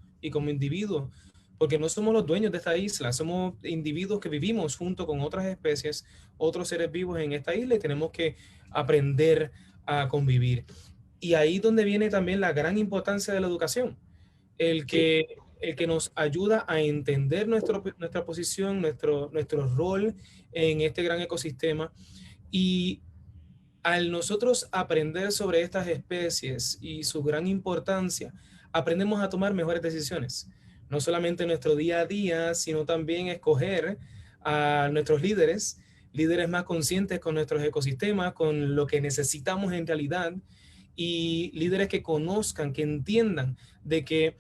individuos, porque no somos los dueños de esta isla, somos individuos que vivimos junto con otras especies, otros seres vivos en esta isla y tenemos que aprender a convivir. Y ahí donde viene también la gran importancia de la educación, el que nos ayuda a entender nuestra posición, nuestro rol en este gran ecosistema. Y al nosotros aprender sobre estas especies y su gran importancia, aprendemos a tomar mejores decisiones. No solamente en nuestro día a día, sino también escoger a nuestros líderes más conscientes con nuestros ecosistemas, con lo que necesitamos en realidad, y líderes que conozcan, que entiendan de que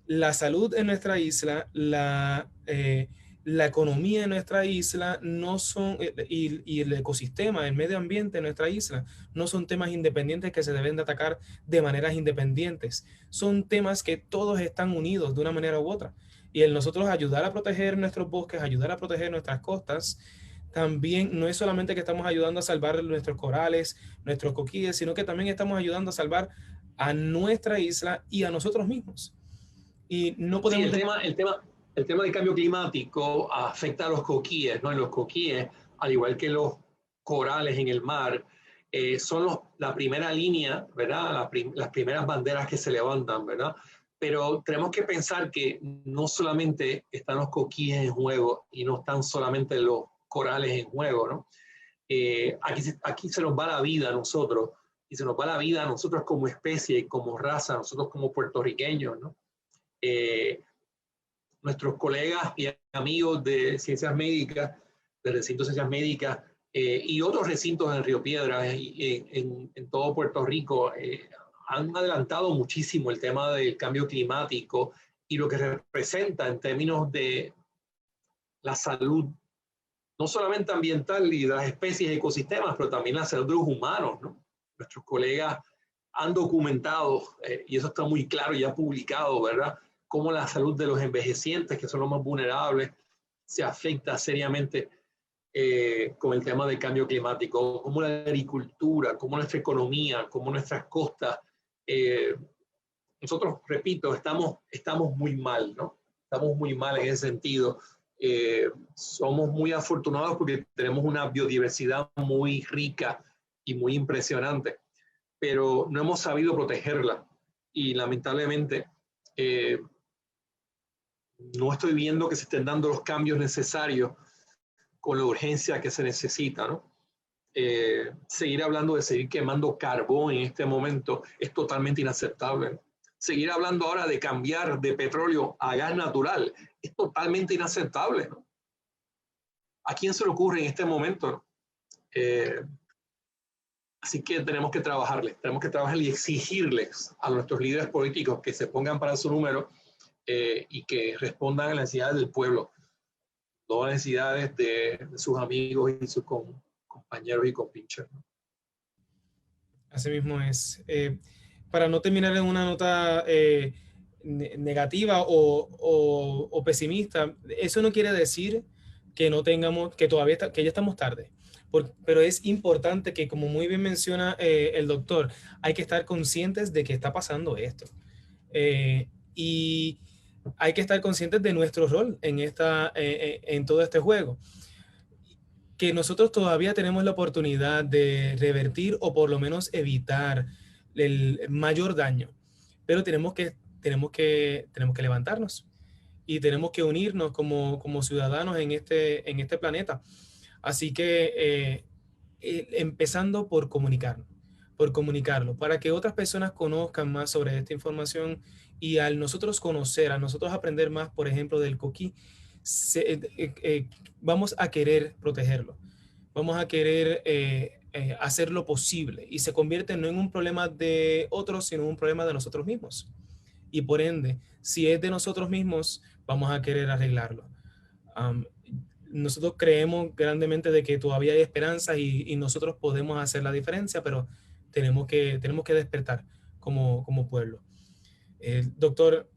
la salud en nuestra isla, la economía de nuestra isla no son, y el ecosistema, el medio ambiente de nuestra isla, no son temas independientes que se deben de atacar de maneras independientes. Son temas que todos están unidos de una manera u otra. Y el nosotros ayudar a proteger nuestros bosques, ayudar a proteger nuestras costas, también no es solamente que estamos ayudando a salvar nuestros corales, nuestros coquíes, sino que también estamos ayudando a salvar a nuestra isla y a nosotros mismos. Y no podemos... Sí, el tema del cambio climático afecta a los coquíes, ¿no? En los coquíes, al igual que los corales en el mar, son la primera línea, ¿verdad? Las primeras banderas que se levantan, ¿verdad? Pero tenemos que pensar que no solamente están los coquíes en juego y no están solamente los corales en juego, ¿no? Aquí se nos va la vida a nosotros, y se nos va la vida a nosotros como especie y como raza, nosotros como puertorriqueños, ¿no? Nuestros colegas y amigos de ciencias médicas, del recinto de ciencias médicas y otros recintos en Río Piedras en todo Puerto Rico han adelantado muchísimo el tema del cambio climático y lo que representa en términos de la salud, no solamente ambiental y de las especies y ecosistemas, pero también la salud de los humanos, ¿no? Nuestros colegas han documentado, y eso está muy claro y ya publicado, ¿verdad?, cómo la salud de los envejecientes, que son los más vulnerables, se afecta seriamente con el tema del cambio climático, cómo la agricultura, cómo nuestra economía, cómo nuestras costas. Nosotros, repito, estamos muy mal, ¿no? Estamos muy mal en ese sentido. Somos muy afortunados porque tenemos una biodiversidad muy rica y muy impresionante, pero no hemos sabido protegerla y lamentablemente no estoy viendo que se estén dando los cambios necesarios con la urgencia que se necesita, ¿no? Seguir hablando de seguir quemando carbón en este momento es totalmente inaceptable. seguir hablando ahora de cambiar de petróleo a gas natural es totalmente inaceptable, ¿no? ¿A quién se le ocurre en este momento, ¿no? Así que tenemos que trabajar y exigirles a nuestros líderes políticos que se pongan para su número y que respondan a las necesidades del pueblo, no a las necesidades de sus amigos y sus compañeros y compinches, ¿no? Así mismo es. Para no terminar en una nota negativa o pesimista, eso no quiere decir que no tengamos, que todavía que ya estamos tarde. Pero es importante que, como muy bien menciona el doctor, hay que estar conscientes de que está pasando esto. Y hay que estar conscientes de nuestro rol en todo este juego. Que nosotros todavía tenemos la oportunidad de revertir o por lo menos evitar el mayor daño. Pero tenemos que levantarnos y tenemos que unirnos como ciudadanos en este planeta. Así que empezando por comunicarlo, para que otras personas conozcan más sobre esta información y al nosotros conocer, a nosotros aprender más, por ejemplo, del coquí, vamos a querer protegerlo, vamos a querer hacer lo posible y se convierte no en un problema de otros, sino en un problema de nosotros mismos. Y por ende, si es de nosotros mismos, vamos a querer arreglarlo. Nosotros creemos grandemente de que todavía hay esperanza y nosotros podemos hacer la diferencia, pero tenemos que despertar como pueblo. Doctor,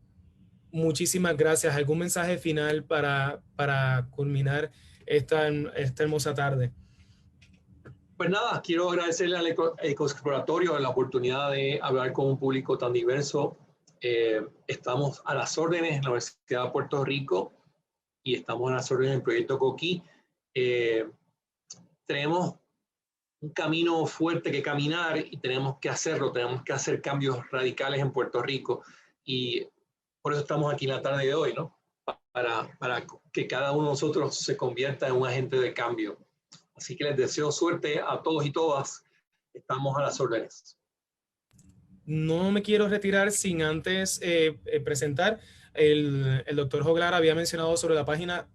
muchísimas gracias. ¿Algún mensaje final para culminar esta hermosa tarde? Pues nada, quiero agradecerle al Ecoexploratorio la oportunidad de hablar con un público tan diverso. Estamos a las órdenes en la Universidad de Puerto Rico y estamos a las órdenes del Proyecto Coquí. Tenemos un camino fuerte que caminar y tenemos que hacerlo, tenemos que hacer cambios radicales en Puerto Rico y por eso estamos aquí en la tarde de hoy, ¿no? Para que cada uno de nosotros se convierta en un agente de cambio. Así que les deseo suerte a todos y todas. Estamos a las órdenes. No me quiero retirar sin antes presentar. El doctor Joglar había mencionado sobre la página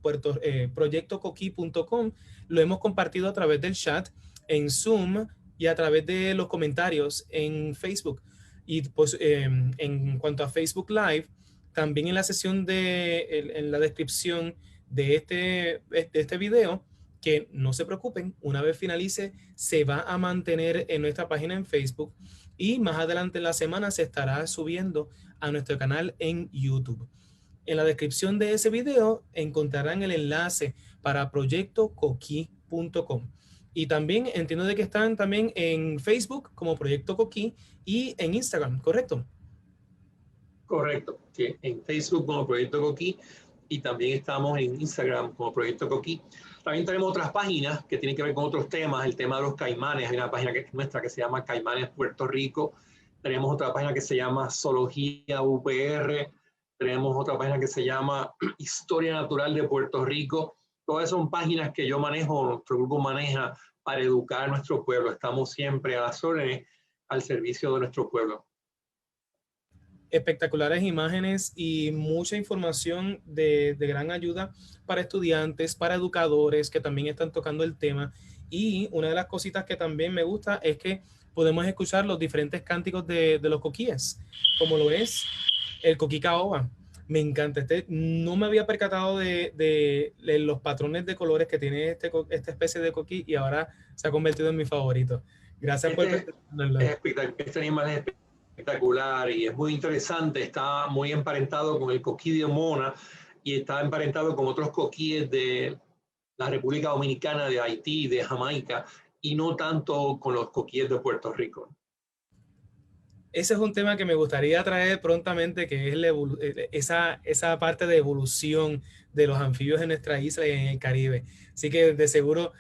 proyectocoquí.com. Lo hemos compartido a través del chat, en Zoom y a través de los comentarios en Facebook. Y pues en cuanto a Facebook Live, también en la sesión en la descripción de este video, que no se preocupen, una vez finalice, se va a mantener en nuestra página en Facebook y más adelante en la semana se estará subiendo a nuestro canal en YouTube. En la descripción de ese video encontrarán el enlace para proyectocoquí.com. Y también entiendo de que están también en Facebook como Proyecto Coquí y en Instagram, ¿correcto? Correcto, sí, en Facebook como Proyecto Coquí y también estamos en Instagram como Proyecto Coquí. También tenemos otras páginas que tienen que ver con otros temas, el tema de los caimanes. Hay una página nuestra que se llama Caimanes Puerto Rico. Tenemos otra página que se llama Zoología UPR. Tenemos otra página que se llama Historia Natural de Puerto Rico. Todas son páginas que yo manejo, nuestro grupo maneja para educar a nuestro pueblo. Estamos siempre a las órdenes al servicio de nuestro pueblo. Espectaculares imágenes y mucha información de gran ayuda para estudiantes, para educadores que también están tocando el tema. Y una de las cositas que también me gusta es que podemos escuchar los diferentes cánticos de los coquíes, como lo es el coquí caoba. Me encanta. No me había percatado de los patrones de colores que tiene esta especie de coquí y ahora se ha convertido en mi favorito. Gracias por presentarlo. Este animal es espectacular y es muy interesante. Está muy emparentado con el coquí de Mona y está emparentado con otros coquíes de la República Dominicana, de Haití, de Jamaica, y no tanto con los coquíes de Puerto Rico. Ese es un tema que me gustaría traer prontamente, que es esa parte de evolución de los anfibios en nuestra isla y en el Caribe. Así que de seguro,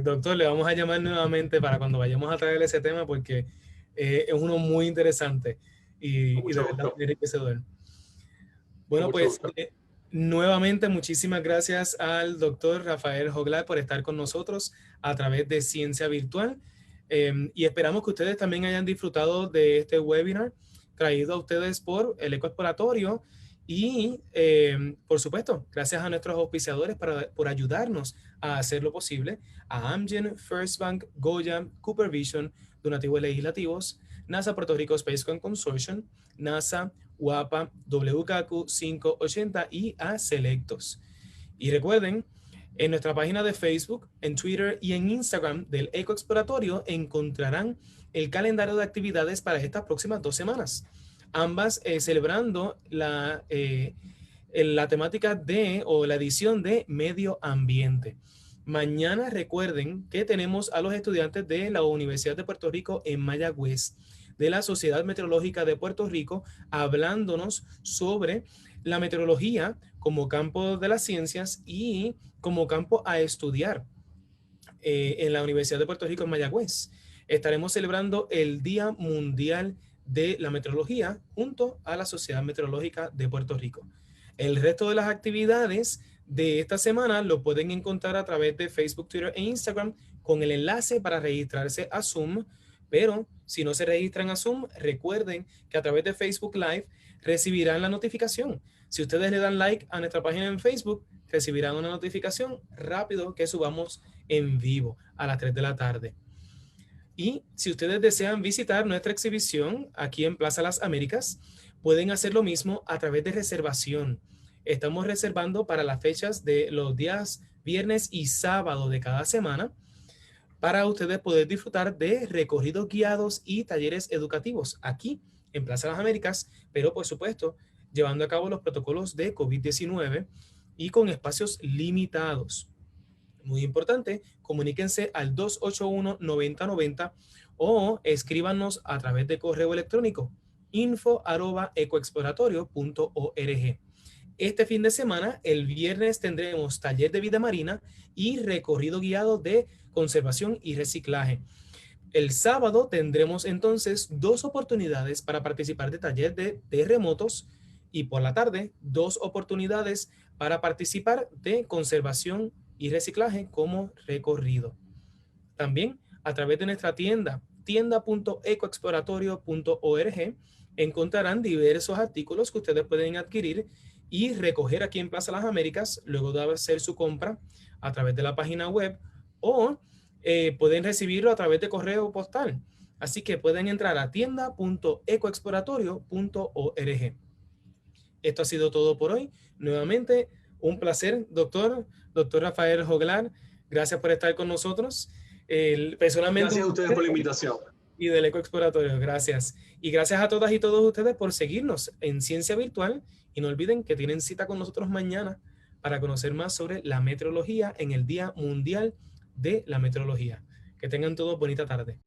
doctor, le vamos a llamar nuevamente para cuando vayamos a traer ese tema, porque es uno muy interesante y de verdad muy enriquecedor. Bueno, pues nuevamente muchísimas gracias al doctor Rafael Joglar por estar con nosotros a través de Ciencia Virtual. Y esperamos que ustedes también hayan disfrutado de este webinar traído a ustedes por el Ecoexploratorio y, por supuesto, gracias a nuestros auspiciadores por ayudarnos a hacerlo posible, a Amgen, First Bank, Goya, Cooper Vision, Donativos Legislativos, NASA Puerto Rico Space Consortium, NASA, WAPA, WKQ 580 y a Selectos. Y recuerden, en nuestra página de Facebook, en Twitter y en Instagram del Ecoexploratorio encontrarán el calendario de actividades para estas próximas 2 semanas. Ambas celebrando la temática o la edición de medio ambiente. Mañana recuerden que tenemos a los estudiantes de la Universidad de Puerto Rico en Mayagüez, de la Sociedad Meteorológica de Puerto Rico, hablándonos sobre la meteorología como campo de las ciencias y como campo a estudiar en la Universidad de Puerto Rico en Mayagüez. Estaremos celebrando el Día Mundial de la Meteorología junto a la Sociedad Meteorológica de Puerto Rico. El resto de las actividades de esta semana lo pueden encontrar a través de Facebook, Twitter e Instagram con el enlace para registrarse a Zoom. Pero si no se registran a Zoom, recuerden que a través de Facebook Live recibirán la notificación. Si ustedes le dan like a nuestra página en Facebook, recibirán una notificación rápido que subamos en vivo a las 3 de la tarde. Y si ustedes desean visitar nuestra exhibición aquí en Plaza Las Américas, pueden hacer lo mismo a través de reservación. Estamos reservando para las fechas de los días viernes y sábado de cada semana para ustedes poder disfrutar de recorridos guiados y talleres educativos aquí en Plaza Las Américas, pero por supuesto llevando a cabo los protocolos de COVID-19 y con espacios limitados. Muy importante, comuníquense al 281-9090 o escríbanos a través de correo electrónico info@ecoexploratorio.org. Este fin de semana, el viernes, tendremos taller de vida marina y recorrido guiado de conservación y reciclaje. El sábado tendremos entonces 2 oportunidades para participar de taller de terremotos y por la tarde 2 oportunidades para participar de conservación y reciclaje como recorrido. También a través de nuestra tienda.ecoexploratorio.org encontrarán diversos artículos que ustedes pueden adquirir y recoger aquí en Plaza Las Américas luego de hacer su compra a través de la página web o pueden recibirlo a través de correo postal. Así que pueden entrar a tienda.ecoexploratorio.org. Esto ha sido todo por hoy. Nuevamente, un placer, doctor Rafael Joglar. Gracias por estar con nosotros. Personalmente, gracias a ustedes por la invitación. Y del Ecoexploratorio, gracias. Y gracias a todas y todos ustedes por seguirnos en Ciencia Virtual. Y no olviden que tienen cita con nosotros mañana para conocer más sobre la meteorología en el Día Mundial de la Meteorología. Que tengan todos bonita tarde.